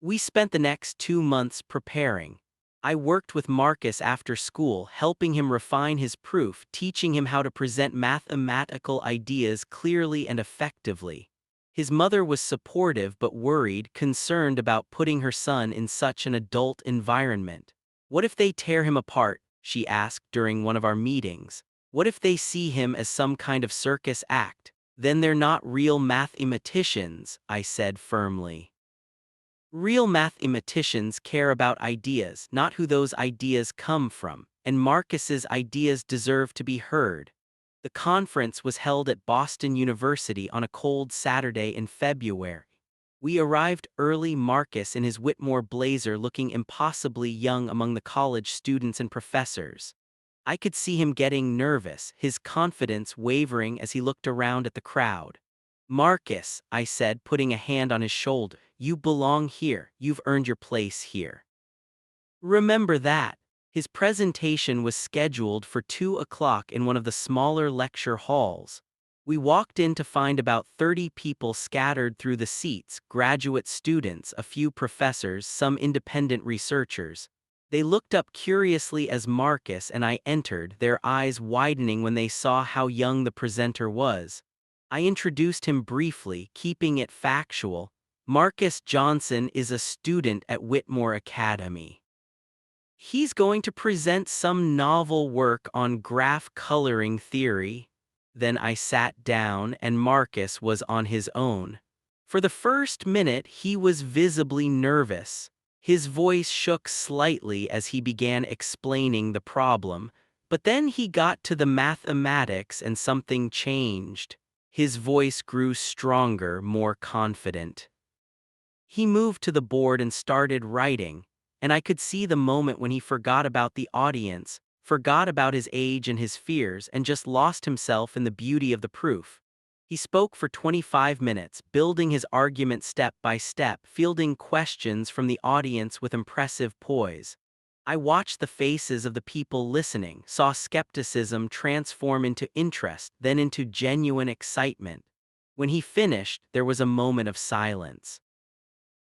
We spent the next 2 months preparing. I worked with Marcus after school, helping him refine his proof, teaching him how to present mathematical ideas clearly and effectively. His mother was supportive but worried, concerned about putting her son in such an adult environment. What if they tear him apart? She asked during one of our meetings. What if they see him as some kind of circus act? Then they're not real mathematicians, I said firmly. Real mathematicians care about ideas, not who those ideas come from, and Marcus's ideas deserve to be heard. The conference was held at Boston University on a cold Saturday in February. We arrived early, Marcus in his Whitmore blazer looking impossibly young among the college students and professors. I could see him getting nervous, his confidence wavering as he looked around at the crowd. Marcus, I said, putting a hand on his shoulder, you belong here, you've earned your place here. Remember that. His presentation was scheduled for 2 o'clock in one of the smaller lecture halls. We walked in to find about 30 people scattered through the seats, graduate students, a few professors, some independent researchers. They looked up curiously as Marcus and I entered, their eyes widening when they saw how young the presenter was. I introduced him briefly, keeping it factual. Marcus Johnson is a student at Whitmore Academy. He's going to present some novel work on graph coloring theory. Then I sat down and Marcus was on his own. For the first minute he was visibly nervous. His voice shook slightly as he began explaining the problem, but then he got to the mathematics and something changed. His voice grew stronger, more confident. He moved to the board and started writing, and I could see the moment when he forgot about the audience, forgot about his age and his fears, and just lost himself in the beauty of the proof. He spoke for 25 minutes, building his argument step by step, fielding questions from the audience with impressive poise. I watched the faces of the people listening, saw skepticism transform into interest, then into genuine excitement. When he finished, there was a moment of silence.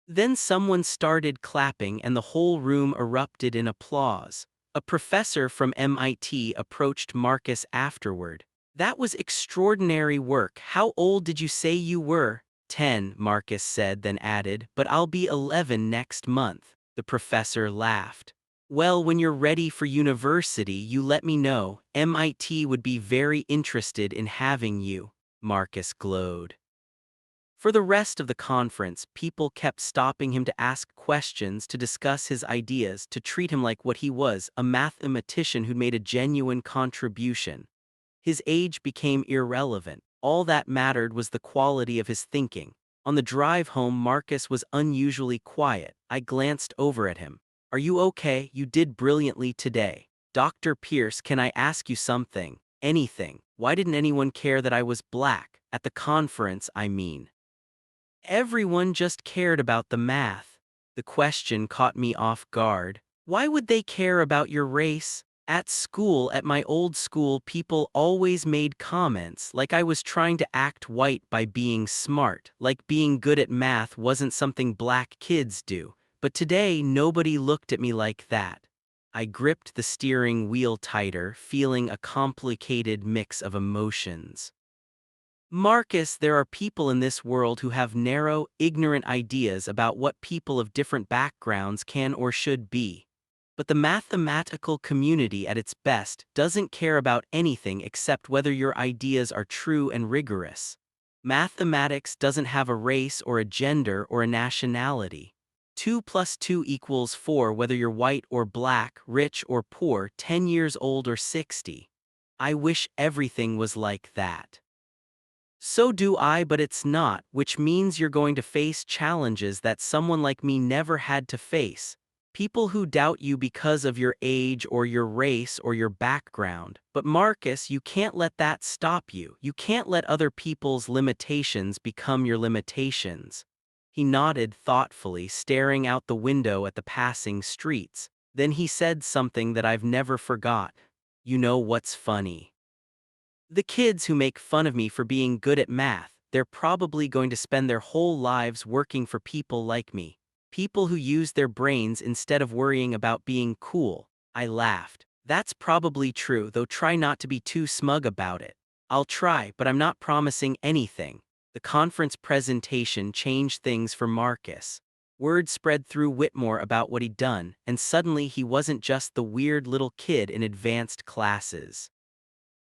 Then someone started clapping and the whole room erupted in applause. A professor from MIT approached Marcus afterward. "That was extraordinary work. How old did you say you were?" 10, Marcus said, then added, "But I'll be 11 next month." The professor laughed. "Well, when you're ready for university, you let me know. MIT would be very interested in having you." Marcus glowed. For the rest of the conference, people kept stopping him to ask questions, to discuss his ideas, to treat him like what he was, a mathematician who'd made a genuine contribution. His age became irrelevant. All that mattered was the quality of his thinking. On the drive home, Marcus was unusually quiet. I glanced over at him. "Are you okay? You did brilliantly today." "Dr. Pierce, can I ask you something? Anything. Why didn't anyone care that I was black? At the conference, I mean." Everyone just cared about the math. The question caught me off guard. Why would they care about your race? At school, at my old school, people always made comments like I was trying to act white by being smart, like being good at math wasn't something black kids do. But today, nobody looked at me like that. I gripped the steering wheel tighter, feeling a complicated mix of emotions. "Marcus, there are people in this world who have narrow, ignorant ideas about what people of different backgrounds can or should be. But the mathematical community at its best doesn't care about anything except whether your ideas are true and rigorous. Mathematics doesn't have a race or a gender or a nationality. 2 plus 2 equals 4 whether you're white or black, rich or poor, 10 years old or 60. I wish everything was like that." "So do I, but it's not, which means you're going to face challenges that someone like me never had to face. People who doubt you because of your age or your race or your background. But Marcus, you can't let that stop you. You can't let other people's limitations become your limitations." He nodded thoughtfully, staring out the window at the passing streets. Then he said something that I've never forgot. "You know what's funny? The kids who make fun of me for being good at math, they're probably going to spend their whole lives working for people like me. People who use their brains instead of worrying about being cool." I laughed. "That's probably true, though try not to be too smug about it." "I'll try, but I'm not promising anything." The conference presentation changed things for Marcus. Word spread through Whitmore about what he'd done, and suddenly he wasn't just the weird little kid in advanced classes.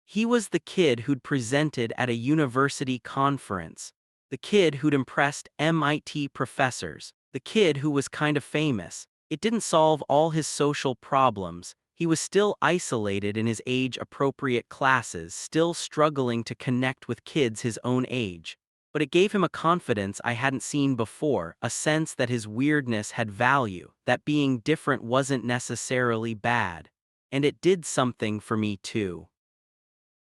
He was the kid who'd presented at a university conference, the kid who'd impressed MIT professors, the kid who was kind of famous. It didn't solve all his social problems. He was still isolated in his age-appropriate classes, still struggling to connect with kids his own age. But it gave him a confidence I hadn't seen before, a sense that his weirdness had value, that being different wasn't necessarily bad. And it did something for me too.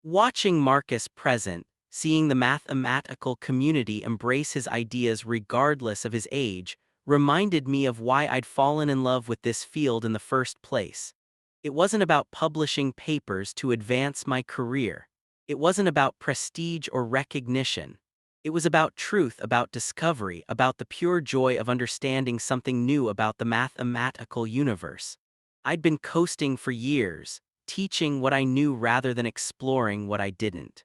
Watching Marcus present, seeing the mathematical community embrace his ideas regardless of his age, reminded me of why I'd fallen in love with this field in the first place. It wasn't about publishing papers to advance my career. It wasn't about prestige or recognition. It was about truth, about discovery, about the pure joy of understanding something new about the mathematical universe. I'd been coasting for years, teaching what I knew rather than exploring what I didn't.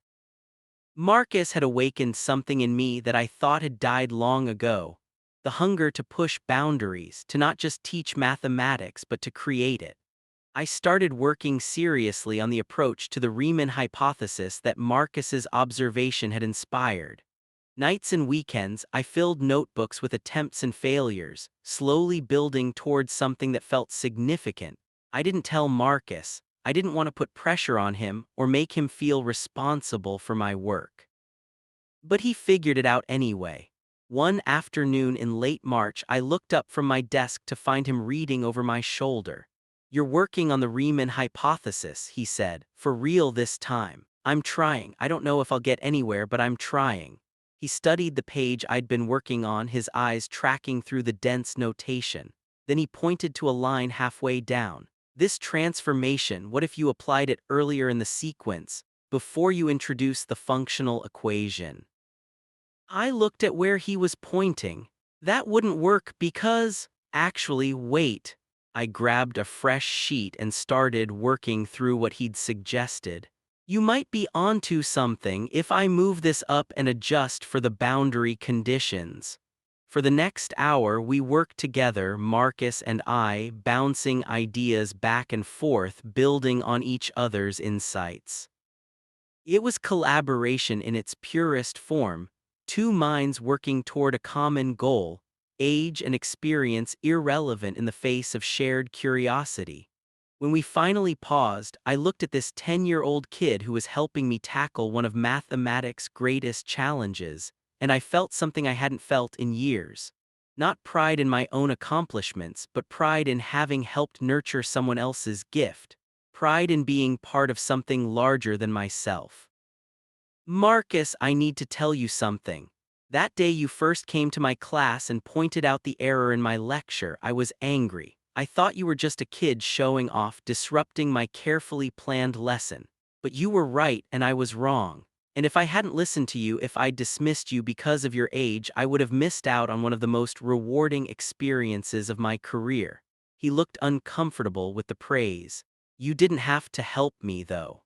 Marcus had awakened something in me that I thought had died long ago, the hunger to push boundaries, to not just teach mathematics but to create it. I started working seriously on the approach to the Riemann hypothesis that Marcus's observation had inspired. Nights and weekends, I filled notebooks with attempts and failures, slowly building towards something that felt significant. I didn't tell Marcus. I didn't want to put pressure on him or make him feel responsible for my work. But he figured it out anyway. One afternoon in late March, I looked up from my desk to find him reading over my shoulder. "You're working on the Riemann hypothesis," he said, "for real this time." "I'm trying. I don't know if I'll get anywhere, but I'm trying." He studied the page I'd been working on, his eyes tracking through the dense notation. Then he pointed to a line halfway down. "This transformation, what if you applied it earlier in the sequence, before you introduce the functional equation?" I looked at where he was pointing. "That wouldn't work because—" "Actually, wait." I grabbed a fresh sheet and started working through what he'd suggested. "You might be onto something if I move this up and adjust for the boundary conditions." For the next hour we worked together, Marcus and I, bouncing ideas back and forth, building on each other's insights. It was collaboration in its purest form, two minds working toward a common goal, age and experience irrelevant in the face of shared curiosity. When we finally paused, I looked at this 10-year-old kid who was helping me tackle one of mathematics' greatest challenges, and I felt something I hadn't felt in years. Not pride in my own accomplishments, but pride in having helped nurture someone else's gift. Pride in being part of something larger than myself. "Marcus, I need to tell you something. That day you first came to my class and pointed out the error in my lecture, I was angry. I thought you were just a kid showing off, disrupting my carefully planned lesson. But you were right and I was wrong. And if I hadn't listened to you, if I'd dismissed you because of your age, I would have missed out on one of the most rewarding experiences of my career." He looked uncomfortable with the praise. "You didn't have to help me, though.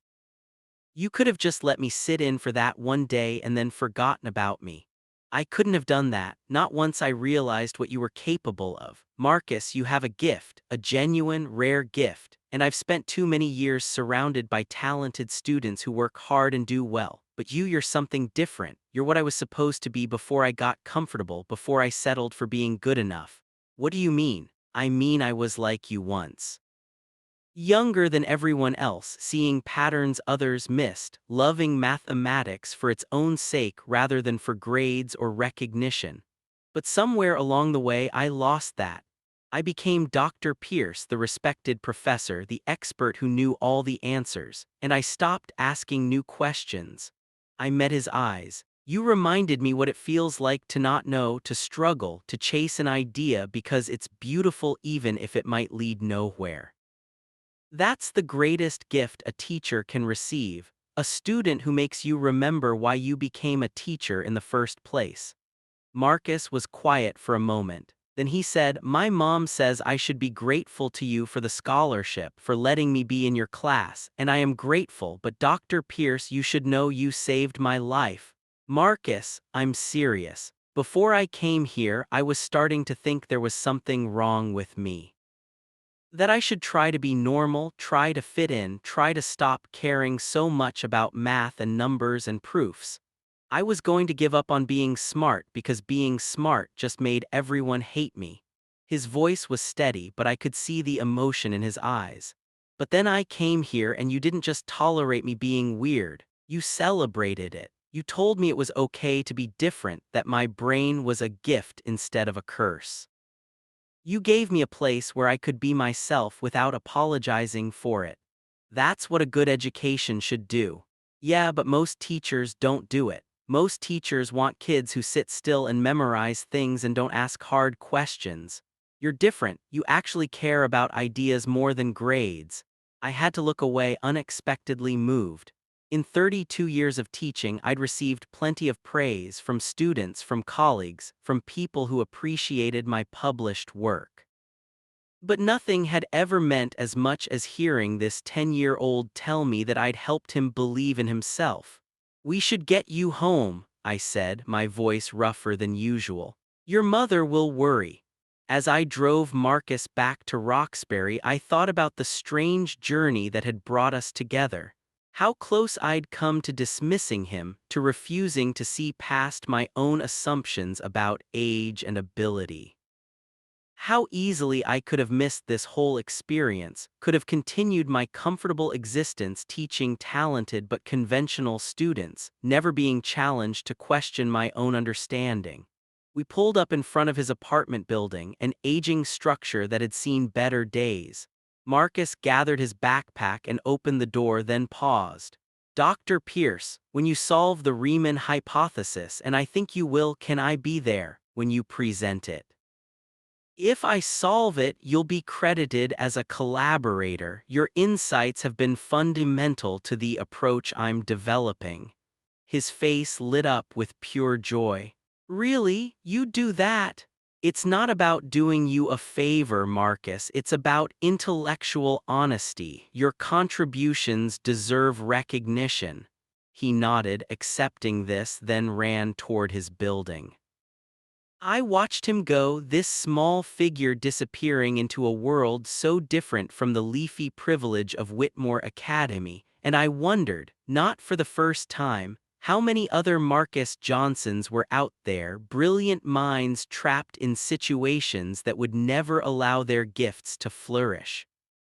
You could have just let me sit in for that one day and then forgotten about me. I couldn't have done that, not once I realized what you were capable of. Marcus, you have a gift, a genuine, rare gift, and I've spent too many years surrounded by talented students who work hard and do well. But you're something different. You're what I was supposed to be before I got comfortable, before I settled for being good enough." "What do you mean?" "I mean I was like you once. Younger than everyone else, seeing patterns others missed, loving mathematics for its own sake rather than for grades or recognition. But somewhere along the way I lost that. I became Dr. Pierce, the respected professor, the expert who knew all the answers, and I stopped asking new questions." I met his eyes. "You reminded me what it feels like to not know, to struggle, to chase an idea because it's beautiful even if it might lead nowhere. That's the greatest gift a teacher can receive, a student who makes you remember why you became a teacher in the first place." Marcus was quiet for a moment. Then he said, "My mom says I should be grateful to you for the scholarship, for letting me be in your class, and I am grateful, but Dr. Pierce, you should know you saved my life." "Marcus, I'm serious. Before I came here, I was starting to think there was something wrong with me. That I should try to be normal, try to fit in, try to stop caring so much about math and numbers and proofs. I was going to give up on being smart because being smart just made everyone hate me." His voice was steady, but I could see the emotion in his eyes. "But then I came here and you didn't just tolerate me being weird, you celebrated it. You told me it was okay to be different, that my brain was a gift instead of a curse. You gave me a place where I could be myself without apologizing for it. That's what a good education should do." "Yeah, but most teachers don't do it. Most teachers want kids who sit still and memorize things and don't ask hard questions. You're different. You actually care about ideas more than grades." I had to look away, unexpectedly moved. In 32 years of teaching, I'd received plenty of praise from students, from colleagues, from people who appreciated my published work. But nothing had ever meant as much as hearing this 10-year-old tell me that I'd helped him believe in himself. "We should get you home," I said, my voice rougher than usual. "Your mother will worry." As I drove Marcus back to Roxbury, I thought about the strange journey that had brought us together. How close I'd come to dismissing him, to refusing to see past my own assumptions about age and ability. How easily I could have missed this whole experience, could have continued my comfortable existence teaching talented but conventional students, never being challenged to question my own understanding. We pulled up in front of his apartment building, an aging structure that had seen better days. Marcus gathered his backpack and opened the door, then paused. Dr. Pierce, when you solve the Riemann hypothesis, and I think you will, can I be there when you present it? If I solve it, you'll be credited as a collaborator. Your insights have been fundamental to the approach I'm developing. His face lit up with pure joy. Really? You do that? It's not about doing you a favor, Marcus. It's about intellectual honesty. Your contributions deserve recognition. He nodded, accepting this, then ran toward his building. I watched him go, this small figure disappearing into a world so different from the leafy privilege of Whitmore Academy, and I wondered, not for the first time, how many other Marcus Johnsons were out there, brilliant minds trapped in situations that would never allow their gifts to flourish.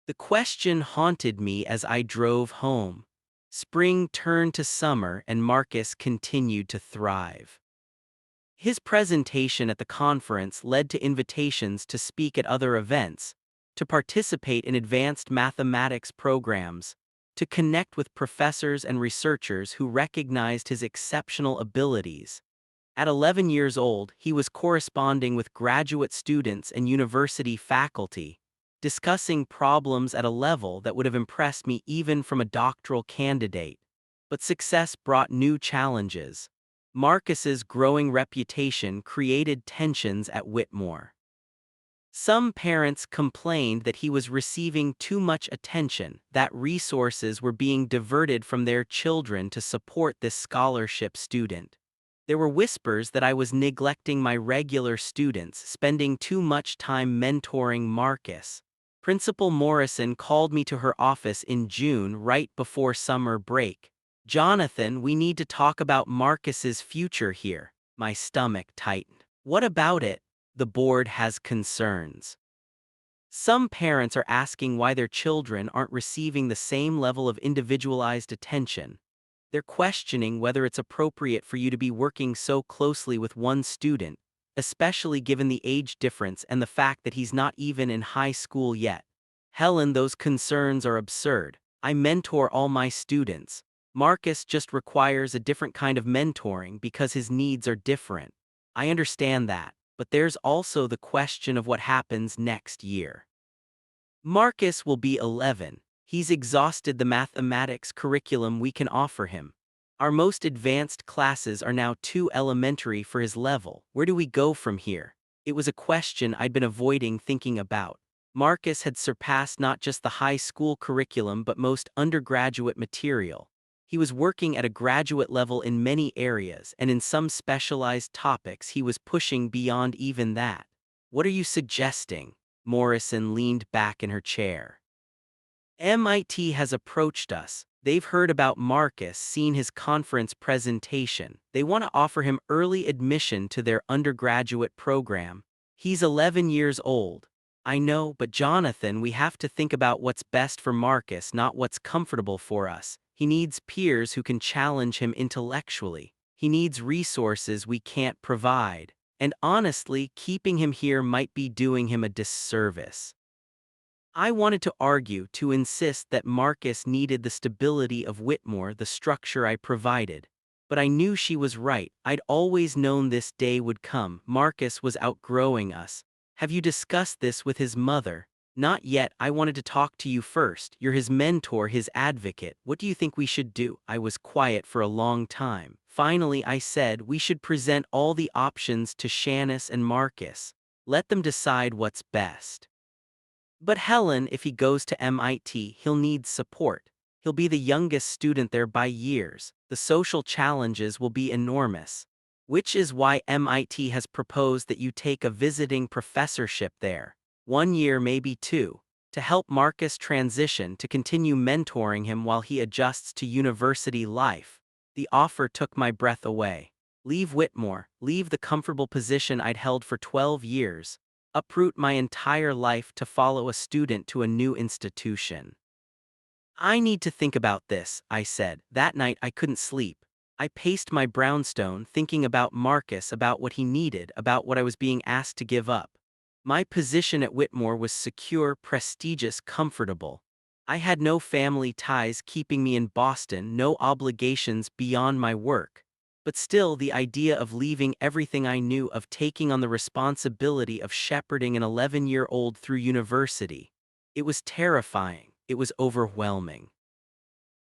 The question haunted me as I drove home. Spring turned to summer and Marcus continued to thrive. His presentation at the conference led to invitations to speak at other events, to participate in advanced mathematics programs, to connect with professors and researchers who recognized his exceptional abilities. At 11 years old, he was corresponding with graduate students and university faculty, discussing problems at a level that would have impressed me even from a doctoral candidate. But success brought new challenges. Marcus's growing reputation created tensions at Whitmore. Some parents complained that he was receiving too much attention, that resources were being diverted from their children to support this scholarship student. There were whispers that I was neglecting my regular students, spending too much time mentoring Marcus. Principal Morrison called me to her office in June, right before summer break. "Jonathan, we need to talk about Marcus's future here." My stomach tightened. "What about it?" "The board has concerns. Some parents are asking why their children aren't receiving the same level of individualized attention. They're questioning whether it's appropriate for you to be working so closely with one student, especially given the age difference and the fact that he's not even in high school yet." "Helen, those concerns are absurd. I mentor all my students. Marcus just requires a different kind of mentoring because his needs are different." "I understand that, but there's also the question of what happens next year. Marcus will be 11. He's exhausted the mathematics curriculum we can offer him. Our most advanced classes are now too elementary for his level. Where do we go from here?" It was a question I'd been avoiding thinking about. Marcus had surpassed not just the high school curriculum but most undergraduate material. He was working at a graduate level in many areas, and in some specialized topics he was pushing beyond even that. "What are you suggesting?" Morrison leaned back in her chair. "MIT has approached us. They've heard about Marcus, seen his conference presentation. They want to offer him early admission to their undergraduate program. He's 11 years old. I know, but Jonathan, we have to think about what's best for Marcus, not what's comfortable for us. He needs peers who can challenge him intellectually. He needs resources we can't provide. And honestly, keeping him here might be doing him a disservice." I wanted to argue, to insist that Marcus needed the stability of Whitmore, the structure I provided. But I knew she was right. I'd always known this day would come. Marcus was outgrowing us. "Have you discussed this with his mother?" "Not yet. I wanted to talk to you first. You're his mentor, his advocate. What do you think we should do?" I was quiet for a long time. Finally I said, "We should present all the options to Shanice and Marcus. Let them decide what's best." "But Helen, if he goes to MIT, he'll need support. He'll be the youngest student there by years. The social challenges will be enormous. Which is why MIT has proposed that you take a visiting professorship there. 1 year, maybe 2, to help Marcus transition to continue mentoring him while he adjusts to university life. The offer took my breath away. Leave Whitmore, leave the comfortable position I'd held for 12 years, uproot my entire life to follow a student to a new institution. I need to think about this, I said. That night I couldn't sleep. I paced my brownstone thinking about Marcus, about what he needed, about what I was being asked to give up. My position at Whitmore was secure, prestigious, comfortable. I had no family ties keeping me in Boston, no obligations beyond my work. But still, the idea of leaving everything I knew, of taking on the responsibility of shepherding an 11-year-old through university, it was terrifying, it was overwhelming.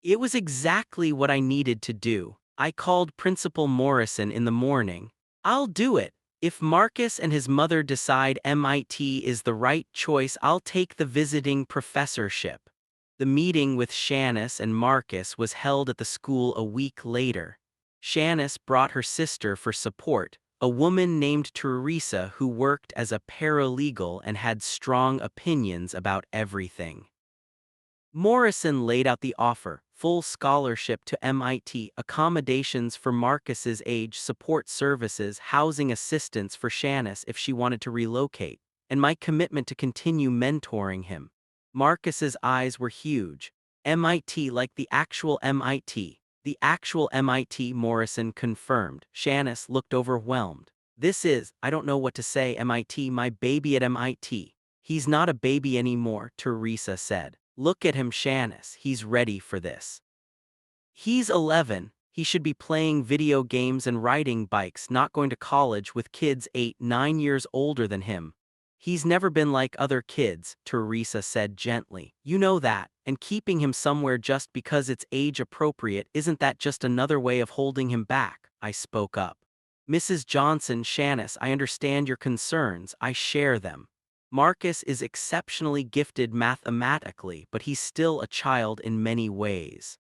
It was exactly what I needed to do. I called Principal Morrison in the morning. "I'll do it. If Marcus and his mother decide MIT is the right choice, I'll take the visiting professorship." The meeting with Shanice and Marcus was held at the school a week later. Shanice brought her sister for support, a woman named Teresa who worked as a paralegal and had strong opinions about everything. Morrison laid out the offer: full scholarship to MIT, accommodations for Marcus's age, support services, housing assistance for Shanice if she wanted to relocate, and my commitment to continue mentoring him. Marcus's eyes were huge. MIT, like the actual MIT. The actual MIT, Morrison confirmed. Shanice looked overwhelmed. "This is, I don't know what to say, MIT, my baby at MIT." "He's not a baby anymore," Teresa said. "Look at him, Shanice, he's ready for this. He's 11, he should be playing video games and riding bikes, not going to college with kids 8, 9 years older than him." "He's never been like other kids," Teresa said gently. "You know that, and keeping him somewhere just because it's age appropriate, isn't that just another way of holding him back?" I spoke up. "Mrs. Johnson, Shanice, I understand your concerns, I share them. Marcus is exceptionally gifted mathematically, but he's still a child in many ways.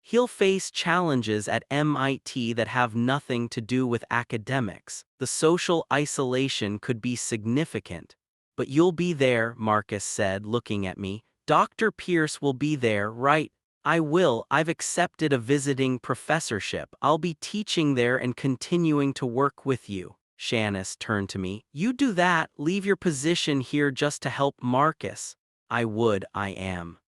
He'll face challenges at MIT that have nothing to do with academics. The social isolation could be significant. But you'll be there," Marcus said, looking at me. "Dr. Pierce will be there, right?" "I will. I've accepted a visiting professorship. I'll be teaching there and continuing to work with you." Shanice turned to me. "You do that, leave your position here just to help Marcus." "I would, I am."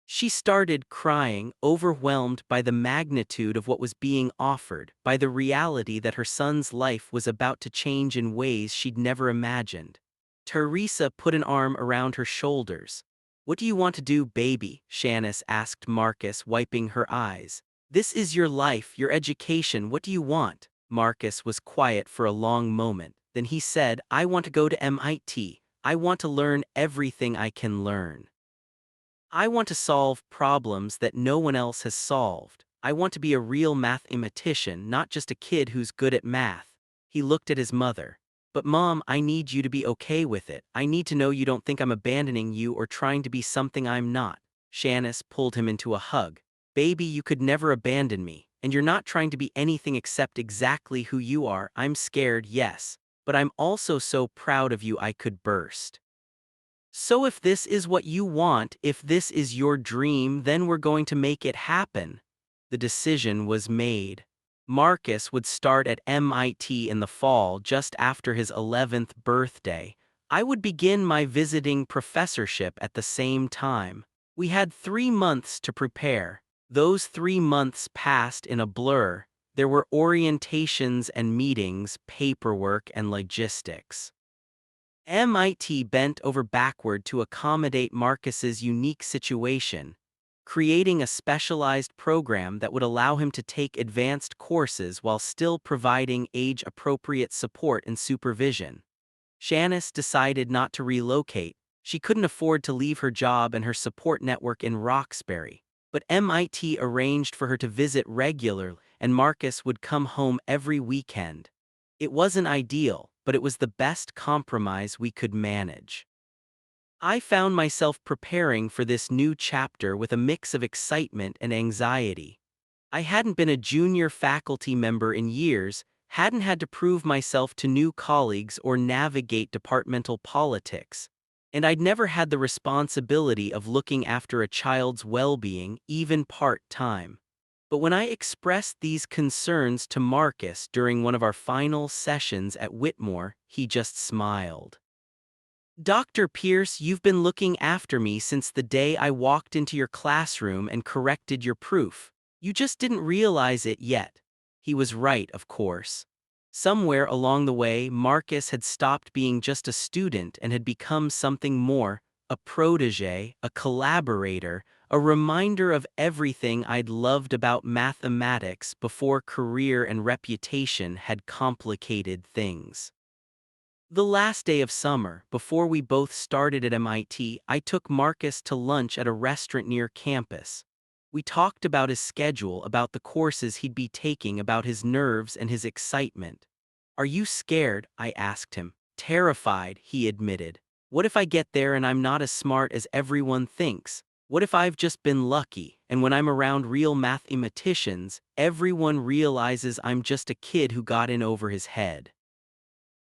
She started crying, overwhelmed by the magnitude of what was being offered, by the reality that her son's life was about to change in ways she'd never imagined. Teresa put an arm around her shoulders. "What do you want to do, baby?" Shanice asked Marcus, wiping her eyes. "This is your life, your education, what do you want?" Marcus was quiet for a long moment. Then he said, "I want to go to MIT. I want to learn everything I can learn. I want to solve problems that no one else has solved. I want to be a real mathematician, not just a kid who's good at math." He looked at his mother. "But Mom, I need you to be okay with it. I need to know you don't think I'm abandoning you or trying to be something I'm not." Shanice pulled him into a hug. "Baby, you could never abandon me, and you're not trying to be anything except exactly who you are. I'm scared, yes, but I'm also so proud of you I could burst. So if this is what you want, if this is your dream, then we're going to make it happen." The decision was made. Marcus would start at MIT in the fall, just after his 11th birthday. I would begin my visiting professorship at the same time. We had 3 months to prepare. Those 3 months passed in a blur. There were orientations and meetings, paperwork and logistics. MIT bent over backward to accommodate Marcus's unique situation, creating a specialized program that would allow him to take advanced courses while still providing age-appropriate support and supervision. Shanice decided not to relocate. She couldn't afford to leave her job and her support network in Roxbury. But MIT arranged for her to visit regularly, and Marcus would come home every weekend. It wasn't ideal, but it was the best compromise we could manage. I found myself preparing for this new chapter with a mix of excitement and anxiety. I hadn't been a junior faculty member in years, hadn't had to prove myself to new colleagues or navigate departmental politics. And I'd never had the responsibility of looking after a child's well-being, even part-time. But when I expressed these concerns to Marcus during one of our final sessions at Whitmore, he just smiled. Dr. Pierce, you've been looking after me since the day I walked into your classroom and corrected your proof. You just didn't realize it yet. He was right, of course. Somewhere along the way, Marcus had stopped being just a student and had become something more, a protege, a collaborator, a reminder of everything I'd loved about mathematics before career and reputation had complicated things. The last day of summer, before we both started at MIT, I took Marcus to lunch at a restaurant near campus. We talked about his schedule, about the courses he'd be taking, about his nerves and his excitement. "Are you scared?" I asked him. "Terrified," he admitted. "What if I get there and I'm not as smart as everyone thinks? What if I've just been lucky, and when I'm around real mathematicians, everyone realizes I'm just a kid who got in over his head?"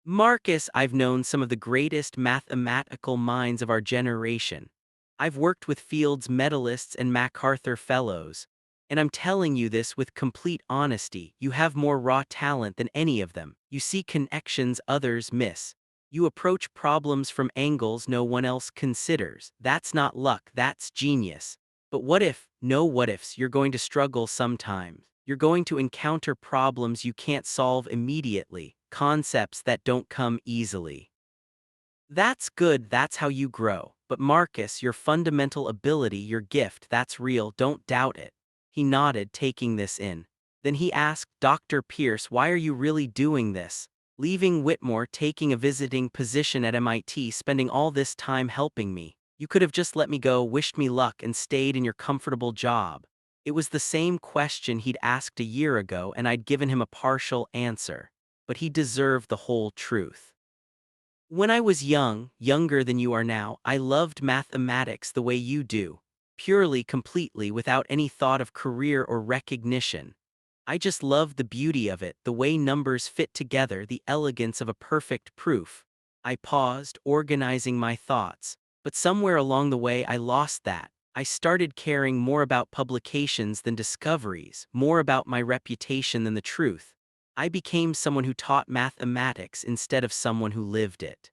Marcus, I've known some of the greatest mathematical minds of our generation. I've worked with Fields medalists and MacArthur Fellows. And I'm telling you this with complete honesty, you have more raw talent than any of them. You see connections others miss. You approach problems from angles no one else considers. That's not luck, that's genius. But what if, no what ifs, you're going to struggle sometimes. You're going to encounter problems you can't solve immediately, concepts that don't come easily. That's good, that's how you grow. But Marcus, your fundamental ability, your gift, that's real, don't doubt it. He nodded, taking this in. Then he asked, "Dr. Pierce, why are you really doing this? Leaving Whitmore, taking a visiting position at MIT, spending all this time helping me. You could have just let me go, wished me luck, and stayed in your comfortable job." It was the same question he'd asked a year ago, and I'd given him a partial answer. But he deserved the whole truth. When I was young, younger than you are now, I loved mathematics the way you do. Purely, completely, without any thought of career or recognition. I just loved the beauty of it, the way numbers fit together, the elegance of a perfect proof. I paused, organizing my thoughts. But somewhere along the way I lost that. I started caring more about publications than discoveries, more about my reputation than the truth. I became someone who taught mathematics instead of someone who lived it.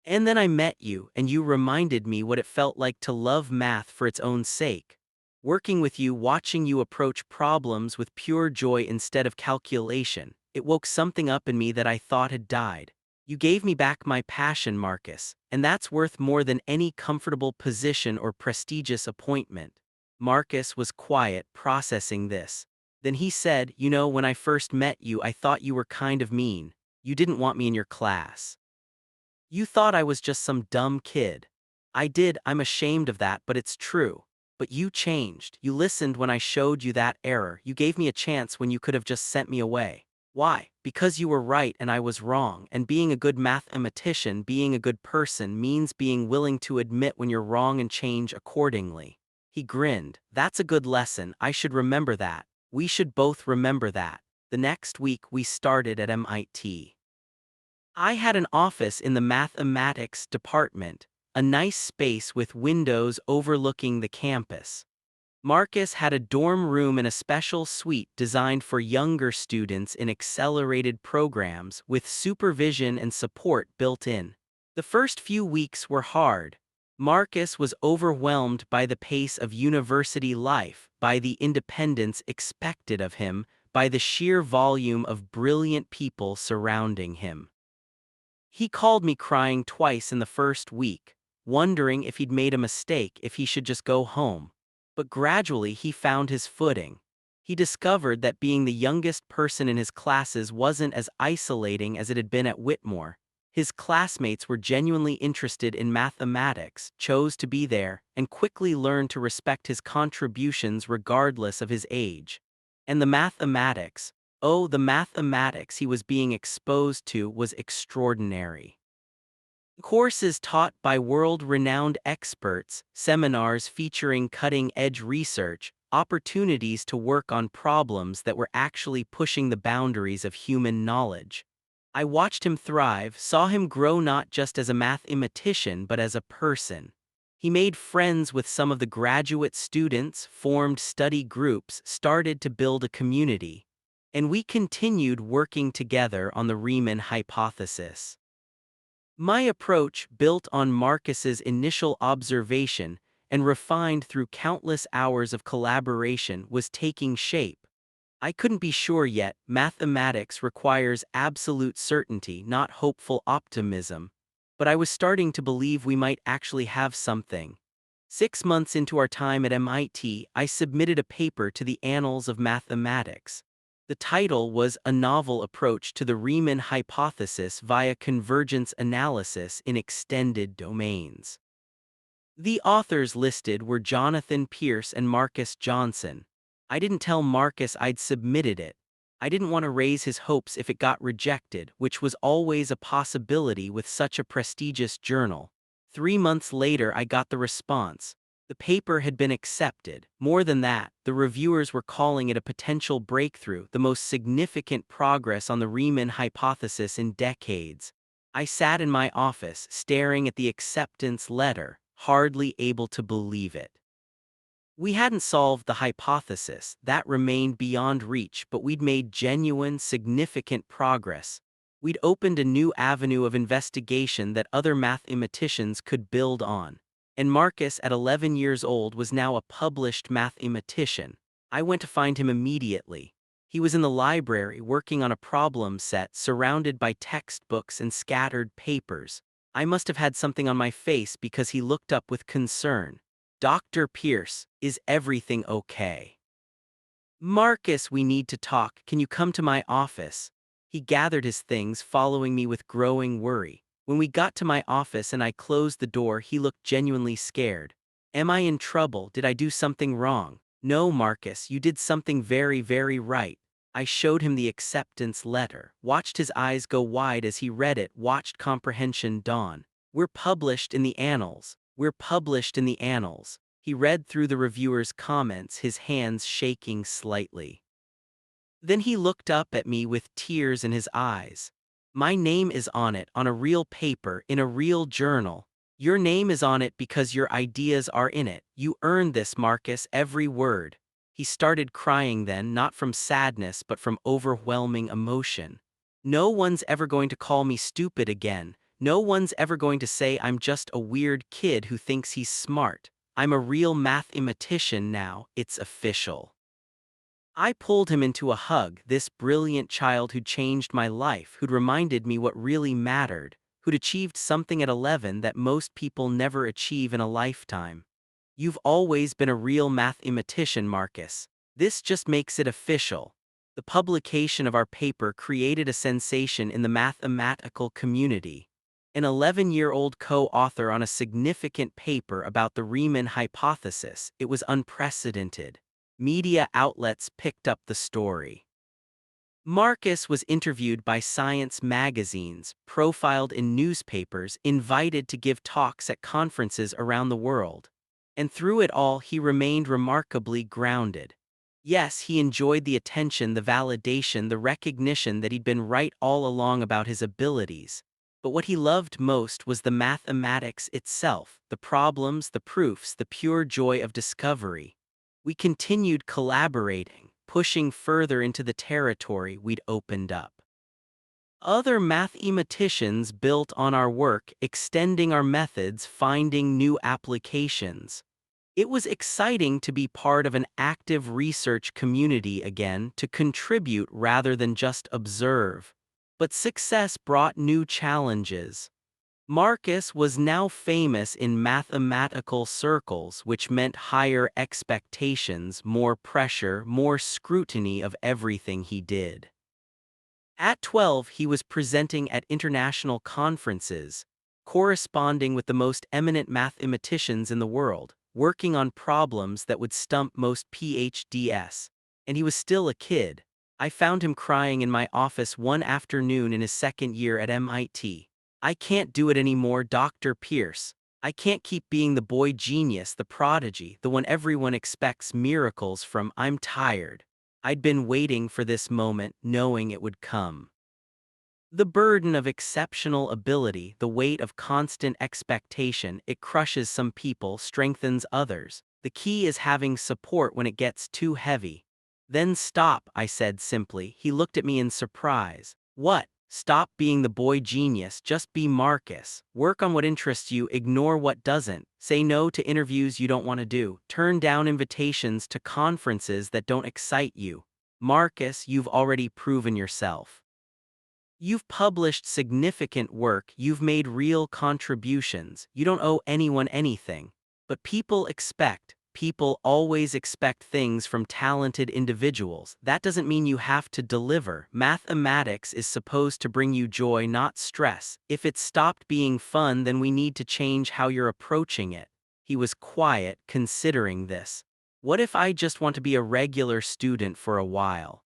And then I met you, and you reminded me what it felt like to love math for its own sake. Working with you, watching you approach problems with pure joy instead of calculation, it woke something up in me that I thought had died. You gave me back my passion, Marcus, and that's worth more than any comfortable position or prestigious appointment. Marcus was quiet, processing this. Then he said, "You know, when I first met you, I thought you were kind of mean. You didn't want me in your class. You thought I was just some dumb kid." I did, I'm ashamed of that, but it's true. But you changed. You listened when I showed you that error. You gave me a chance when you could have just sent me away. Why? Because you were right and I was wrong, and being a good mathematician, being a good person, means being willing to admit when you're wrong and change accordingly. He grinned. "That's a good lesson, I should remember that. We should both remember that." The next week we started at MIT. I had an office in the mathematics department, a nice space with windows overlooking the campus. Marcus had a dorm room and a special suite designed for younger students in accelerated programs with supervision and support built in. The first few weeks were hard. Marcus was overwhelmed by the pace of university life, by the independence expected of him, by the sheer volume of brilliant people surrounding him. He called me crying twice in the first week, wondering if he'd made a mistake, if he should just go home. But gradually he found his footing. He discovered that being the youngest person in his classes wasn't as isolating as it had been at Whitmore. His classmates were genuinely interested in mathematics, chose to be there, and quickly learned to respect his contributions regardless of his age. And the mathematics, oh, the mathematics he was being exposed to was extraordinary. Courses taught by world-renowned experts, seminars featuring cutting-edge research, opportunities to work on problems that were actually pushing the boundaries of human knowledge. I watched him thrive, saw him grow not just as a mathematician but as a person. He made friends with some of the graduate students, formed study groups, started to build a community. And we continued working together on the Riemann hypothesis. My approach, built on Marcus's initial observation and refined through countless hours of collaboration, was taking shape. I couldn't be sure yet. Mathematics requires absolute certainty, not hopeful optimism. But I was starting to believe we might actually have something. 6 months into our time at MIT, I submitted a paper to the Annals of Mathematics. The title was A Novel Approach to the Riemann Hypothesis via Convergence Analysis in Extended Domains. The authors listed were Jonathan Pierce and Marcus Johnson. I didn't tell Marcus I'd submitted it. I didn't want to raise his hopes if it got rejected, which was always a possibility with such a prestigious journal. 3 months later, I got the response. The paper had been accepted. More than that, the reviewers were calling it a potential breakthrough, the most significant progress on the Riemann hypothesis in decades. I sat in my office, staring at the acceptance letter, hardly able to believe it. We hadn't solved the hypothesis, that remained beyond reach, but we'd made genuine, significant progress. We'd opened a new avenue of investigation that other mathematicians could build on. And Marcus, at 11 years old, was now a published mathematician. I went to find him immediately. He was in the library working on a problem set, surrounded by textbooks and scattered papers. I must have had something on my face because he looked up with concern. "Dr. Pierce, is everything okay?" "Marcus, we need to talk. Can you come to my office?" He gathered his things, following me with growing worry. When we got to my office and I closed the door, he looked genuinely scared. "Am I in trouble? Did I do something wrong?" "No, Marcus, you did something very, very right." I showed him the acceptance letter, watched his eyes go wide as he read it, watched comprehension dawn. "We're published in the Annals. We're published in the Annals." He read through the reviewer's comments, his hands shaking slightly. Then he looked up at me with tears in his eyes. "My name is on it, on a real paper, in a real journal. Your name is on it because your ideas are in it. You earned this, Marcus, every word." He started crying then, not from sadness but from overwhelming emotion. "No one's ever going to call me stupid again. No one's ever going to say I'm just a weird kid who thinks he's smart. I'm a real mathematician now, it's official." I pulled him into a hug, this brilliant child who'd changed my life, who'd reminded me what really mattered, who'd achieved something at 11 that most people never achieve in a lifetime. "You've always been a real mathematician, Marcus. This just makes it official." The publication of our paper created a sensation in the mathematical community. An 11-year-old co-author on a significant paper about the Riemann hypothesis, it was unprecedented. Media outlets picked up the story. Marcus was interviewed by science magazines, profiled in newspapers, invited to give talks at conferences around the world. And through it all, he remained remarkably grounded. Yes, he enjoyed the attention, the validation, the recognition that he'd been right all along about his abilities. But what he loved most was the mathematics itself, the problems, the proofs, the pure joy of discovery. We continued collaborating, pushing further into the territory we'd opened up. Other mathematicians built on our work, extending our methods, finding new applications. It was exciting to be part of an active research community again, to contribute rather than just observe. But success brought new challenges. Marcus was now famous in mathematical circles, which meant higher expectations, more pressure, more scrutiny of everything he did. At 12, he was presenting at international conferences, corresponding with the most eminent mathematicians in the world, working on problems that would stump most PhDs. And he was still a kid. I found him crying in my office one afternoon in his second year at MIT. "I can't do it anymore, Dr. Pierce. I can't keep being the boy genius, the prodigy, the one everyone expects miracles from. I'm tired." I'd been waiting for this moment, knowing it would come. The burden of exceptional ability, the weight of constant expectation, it crushes some people, strengthens others. The key is having support when it gets too heavy. Then stop, I said simply. He looked at me in surprise. What? Stop being the boy genius, just be Marcus. Work on what interests you, ignore what doesn't. Say no to interviews you don't want to do. Turn down invitations to conferences that don't excite you. Marcus, you've already proven yourself. You've published significant work, you've made real contributions, you don't owe anyone anything. But people always expect things from talented individuals. That doesn't mean you have to deliver. Mathematics is supposed to bring you joy, not stress. If it stopped being fun, then we need to change how you're approaching it. He was quiet, considering this. What if I just want to be a regular student for a while?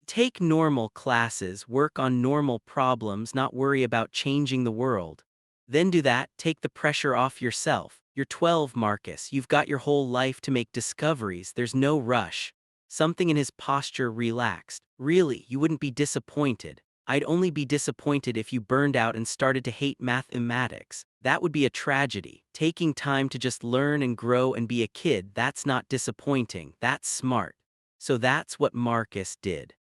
Take normal classes, work on normal problems, not worry about changing the world. Then do that, take the pressure off yourself. You're 12, Marcus, you've got your whole life to make discoveries, there's no rush. Something in his posture relaxed. Really, you wouldn't be disappointed. I'd only be disappointed if you burned out and started to hate mathematics. That would be a tragedy. Taking time to just learn and grow and be a kid, that's not disappointing, that's smart. So that's what Marcus did.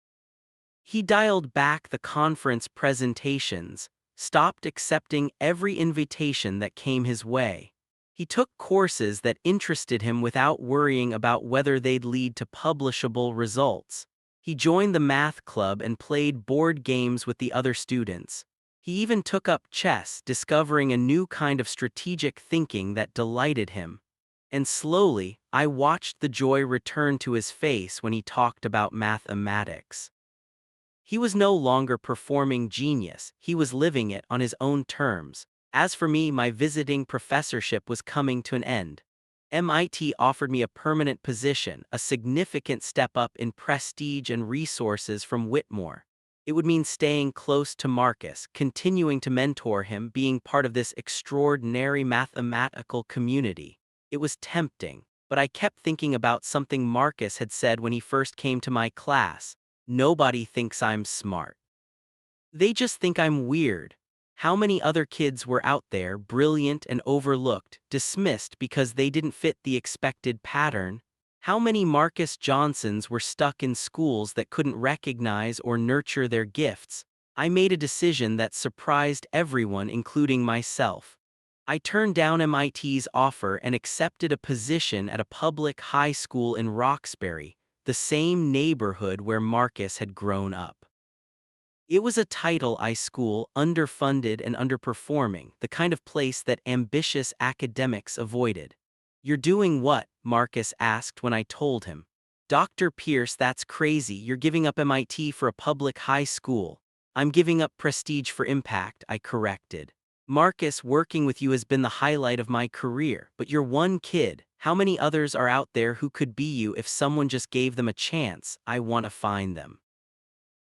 He dialed back the conference presentations, stopped accepting every invitation that came his way. He took courses that interested him without worrying about whether they'd lead to publishable results. He joined the math club and played board games with the other students. He even took up chess, discovering a new kind of strategic thinking that delighted him. And slowly, I watched the joy return to his face when he talked about mathematics. He was no longer performing genius, he was living it on his own terms. As for me, my visiting professorship was coming to an end. MIT offered me a permanent position, a significant step up in prestige and resources from Whitmore. It would mean staying close to Marcus, continuing to mentor him, being part of this extraordinary mathematical community. It was tempting, but I kept thinking about something Marcus had said when he first came to my class. Nobody thinks I'm smart. They just think I'm weird. How many other kids were out there, brilliant and overlooked, dismissed because they didn't fit the expected pattern? How many Marcus Johnsons were stuck in schools that couldn't recognize or nurture their gifts? I made a decision that surprised everyone, including myself. I turned down MIT's offer and accepted a position at a public high school in Roxbury, the same neighborhood where Marcus had grown up. It was a Title I school, underfunded and underperforming, the kind of place that ambitious academics avoided. "You're doing what?" Marcus asked when I told him. "Dr. Pierce, that's crazy, you're giving up MIT for a public high school." "I'm giving up prestige for impact," I corrected. "Marcus, working with you has been the highlight of my career, but you're one kid. How many others are out there who could be you if someone just gave them a chance? I want to find them."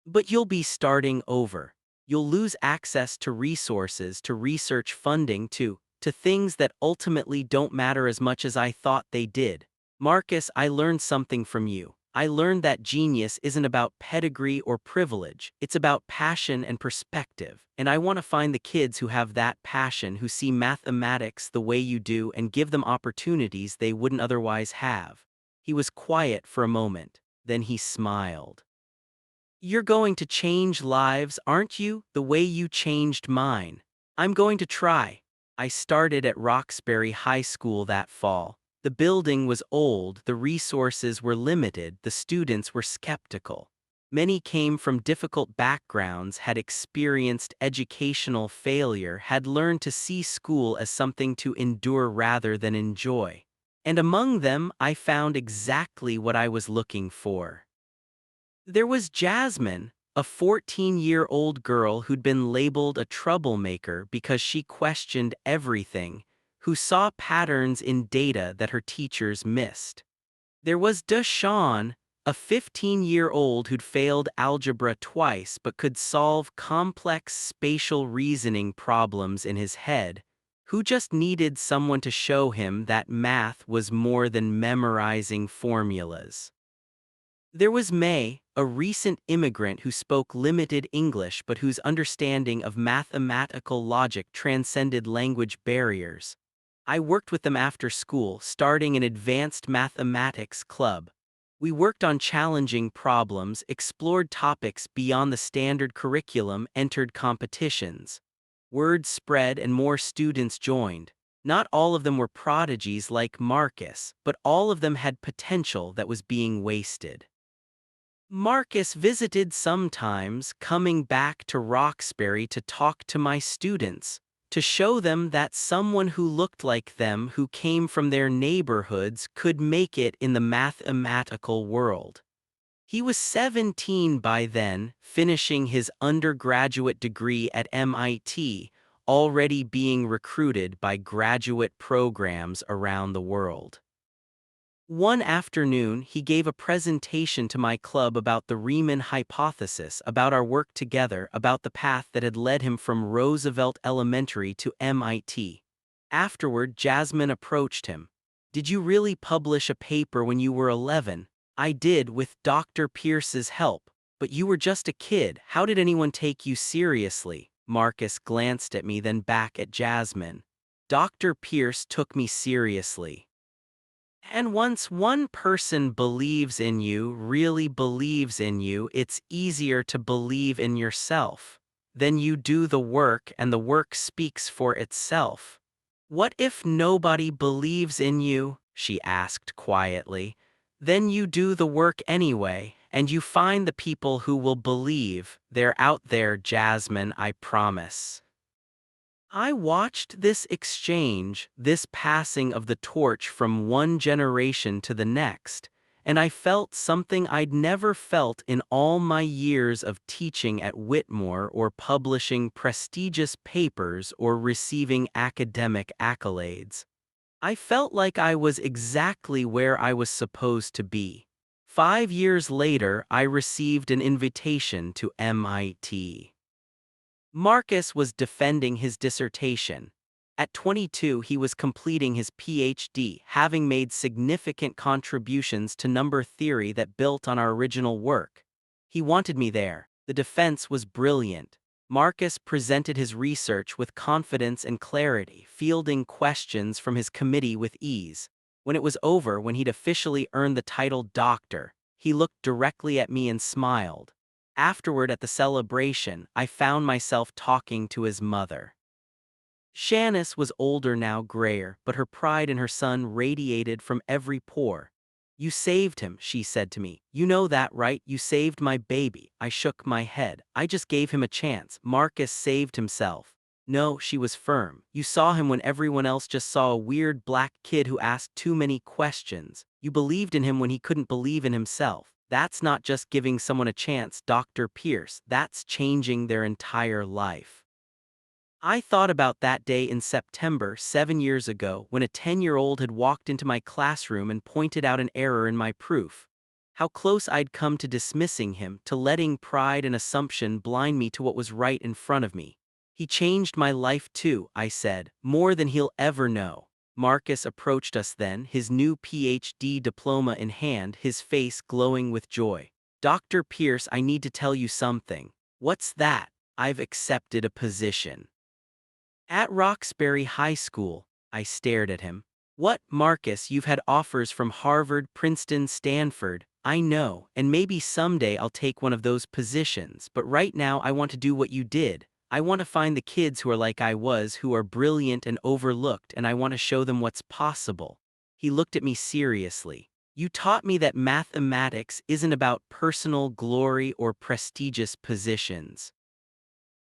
"But you'll be starting over. You'll lose access to resources, to research funding, to things that ultimately don't matter as much as I thought they did." "Marcus, I learned something from you. I learned that genius isn't about pedigree or privilege, it's about passion and perspective, and I want to find the kids who have that passion, who see mathematics the way you do, and give them opportunities they wouldn't otherwise have." He was quiet for a moment, then he smiled. "You're going to change lives, aren't you, the way you changed mine?" "I'm going to try." I started at Roxbury High School that fall. The building was old, the resources were limited, the students were skeptical. Many came from difficult backgrounds, had experienced educational failure, had learned to see school as something to endure rather than enjoy. And among them, I found exactly what I was looking for. There was Jasmine, a 14-year-old girl who'd been labeled a troublemaker because she questioned everything, who saw patterns in data that her teachers missed. There was Deshawn, a 15-year-old who'd failed algebra twice but could solve complex spatial reasoning problems in his head, who just needed someone to show him that math was more than memorizing formulas. There was May, a recent immigrant who spoke limited English but whose understanding of mathematical logic transcended language barriers. I worked with them after school, starting an advanced mathematics club. We worked on challenging problems, explored topics beyond the standard curriculum, entered competitions. Word spread and more students joined. Not all of them were prodigies like Marcus, but all of them had potential that was being wasted. Marcus visited sometimes, coming back to Roxbury to talk to my students, to show them that someone who looked like them, who came from their neighborhoods, could make it in the mathematical world. He was 17 by then, finishing his undergraduate degree at MIT, already being recruited by graduate programs around the world. One afternoon, he gave a presentation to my club about the Riemann hypothesis, about our work together, about the path that had led him from Roosevelt Elementary to MIT. Afterward, Jasmine approached him. "Did you really publish a paper when you were 11? "I did, with Dr. Pierce's help. But you were just a kid. How did anyone take you seriously?" Marcus glanced at me, then back at Jasmine. "Dr. Pierce took me seriously. And once one person believes in you, really believes in you, it's easier to believe in yourself. Then you do the work and the work speaks for itself." "What if nobody believes in you?" she asked quietly. "Then you do the work anyway, and you find the people who will believe. They're out there, Jasmine, I promise." I watched this exchange, this passing of the torch from one generation to the next, and I felt something I'd never felt in all my years of teaching at Whitmore or publishing prestigious papers or receiving academic accolades. I felt like I was exactly where I was supposed to be. 5 years later, I received an invitation to MIT. Marcus was defending his dissertation. At 22, he was completing his PhD, having made significant contributions to number theory that built on our original work. He wanted me there. The defense was brilliant. Marcus presented his research with confidence and clarity, fielding questions from his committee with ease. When it was over, when he'd officially earned the title doctor, he looked directly at me and smiled. Afterward, at the celebration, I found myself talking to his mother. Shanice was older now, grayer, but her pride in her son radiated from every pore. "You saved him," she said to me. "You know that, right? You saved my baby." I shook my head. "I just gave him a chance. Marcus saved himself." "No," she was firm. "You saw him when everyone else just saw a weird black kid who asked too many questions. You believed in him when he couldn't believe in himself. That's not just giving someone a chance, Dr. Pierce. That's changing their entire life." I thought about that day in September 7 years ago when a 10-year-old had walked into my classroom and pointed out an error in my proof. How close I'd come to dismissing him, to letting pride and assumption blind me to what was right in front of me. "He changed my life too," I said, "more than he'll ever know." Marcus approached us then, his new PhD diploma in hand, his face glowing with joy. "Dr. Pierce, I need to tell you something." "What's that?" "I've accepted a position at Roxbury High School." I stared at him. "What, Marcus, you've had offers from Harvard, Princeton, Stanford." "I know, and maybe someday I'll take one of those positions, but right now I want to do what you did. I want to find the kids who are like I was, who are brilliant and overlooked, and I want to show them what's possible." He looked at me seriously. "You taught me that mathematics isn't about personal glory or prestigious positions.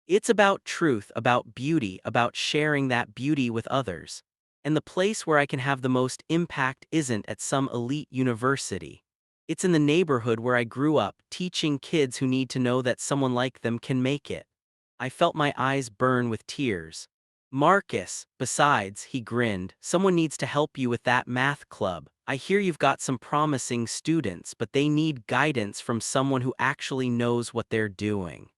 It's about truth, about beauty, about sharing that beauty with others. And the place where I can have the most impact isn't at some elite university. It's in the neighborhood where I grew up, teaching kids who need to know that someone like them can make it." I felt my eyes burn with tears. "Marcus, besides," he grinned, "someone needs to help you with that math club. I hear you've got some promising students, but they need guidance from someone who actually knows what they're doing."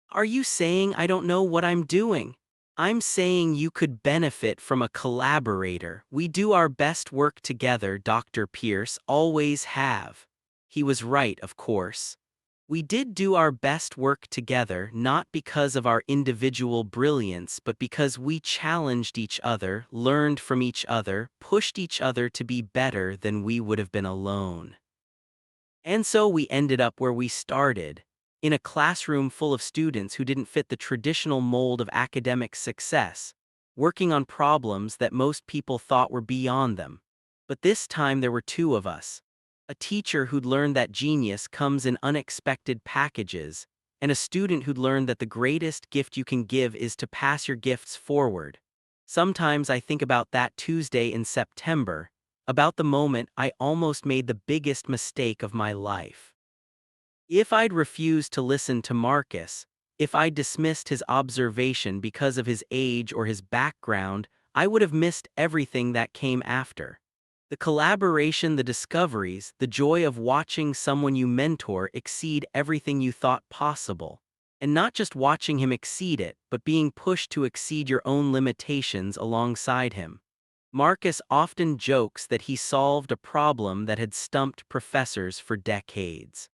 "Are you saying I don't know what I'm doing?" "I'm saying you could benefit from a collaborator. We do our best work together, Dr. Pierce, always have." He was right, of course. We did do our best work together, not because of our individual brilliance, but because we challenged each other, learned from each other, pushed each other to be better than we would have been alone. And so we ended up where we started, in a classroom full of students who didn't fit the traditional mold of academic success, working on problems that most people thought were beyond them. But this time there were two of us. A teacher who'd learned that genius comes in unexpected packages, and a student who'd learned that the greatest gift you can give is to pass your gifts forward. Sometimes I think about that Tuesday in September, about the moment I almost made the biggest mistake of my life. If I'd refused to listen to Marcus, if I dismissed his observation because of his age or his background, I would have missed everything that came after. The collaboration, the discoveries, the joy of watching someone you mentor exceed everything you thought possible. And not just watching him exceed it, but being pushed to exceed your own limitations alongside him. Marcus often jokes that he solved a problem that had stumped professors for decades.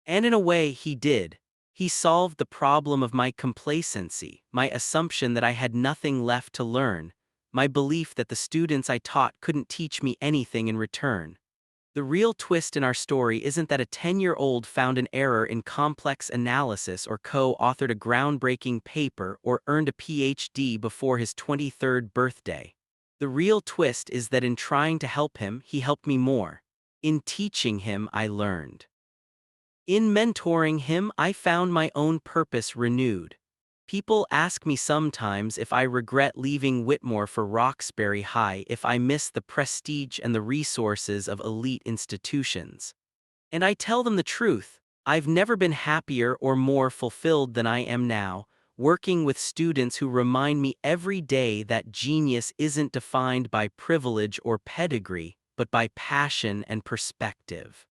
And in a way, he did. He solved the problem of my complacency, my assumption that I had nothing left to learn, my belief that the students I taught couldn't teach me anything in return. The real twist in our story isn't that a 10-year-old found an error in complex analysis or co-authored a groundbreaking paper or earned a PhD before his 23rd birthday. The real twist is that in trying to help him, he helped me more. In teaching him, I learned. In mentoring him, I found my own purpose renewed. People ask me sometimes if I regret leaving Whitmore for Roxbury High, if I miss the prestige and the resources of elite institutions. And I tell them the truth. I've never been happier or more fulfilled than I am now, working with students who remind me every day that genius isn't defined by privilege or pedigree, but by passion and perspective.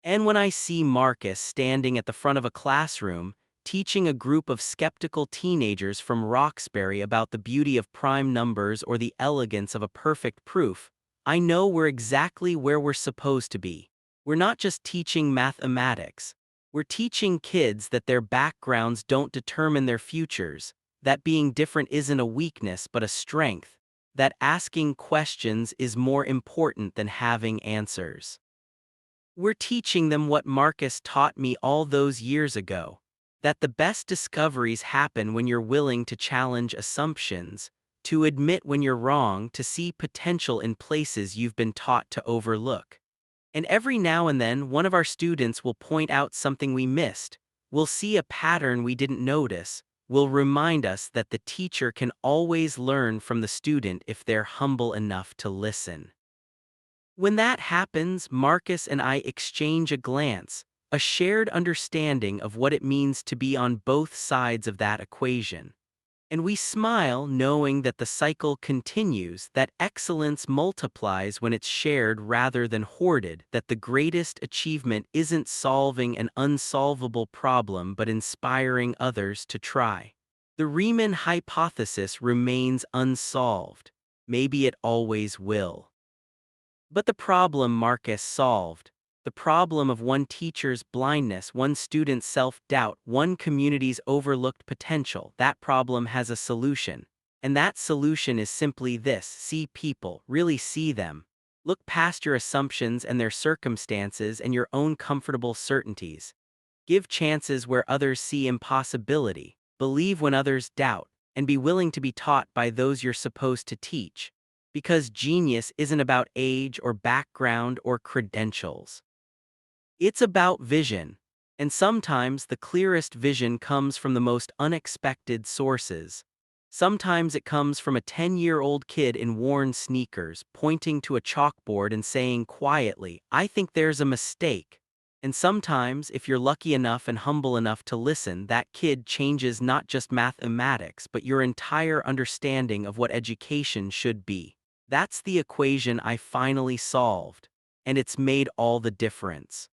And when I see Marcus standing at the front of a classroom, teaching a group of skeptical teenagers from Roxbury about the beauty of prime numbers or the elegance of a perfect proof, I know we're exactly where we're supposed to be. We're not just teaching mathematics. We're teaching kids that their backgrounds don't determine their futures, that being different isn't a weakness but a strength, that asking questions is more important than having answers. We're teaching them what Marcus taught me all those years ago, that the best discoveries happen when you're willing to challenge assumptions, to admit when you're wrong, to see potential in places you've been taught to overlook. And every now and then, one of our students will point out something we missed, we'll see a pattern we didn't notice, will remind us that the teacher can always learn from the student if they're humble enough to listen. When that happens, Marcus and I exchange a glance, a shared understanding of what it means to be on both sides of that equation. And we smile knowing that the cycle continues, that excellence multiplies when it's shared rather than hoarded, that the greatest achievement isn't solving an unsolvable problem but inspiring others to try. The Riemann hypothesis remains unsolved. Maybe it always will. But the problem Marcus solved, the problem of one teacher's blindness, one student's self-doubt, one community's overlooked potential, that problem has a solution. And that solution is simply this: see people, really see them. Look past your assumptions and their circumstances and your own comfortable certainties. Give chances where others see impossibility, believe when others doubt, and be willing to be taught by those you're supposed to teach. Because genius isn't about age or background or credentials. It's about vision, and sometimes the clearest vision comes from the most unexpected sources. Sometimes it comes from a 10-year-old kid in worn sneakers pointing to a chalkboard and saying quietly, "I think there's a mistake." And sometimes, if you're lucky enough and humble enough to listen, that kid changes not just mathematics but your entire understanding of what education should be. That's the equation I finally solved, and it's made all the difference.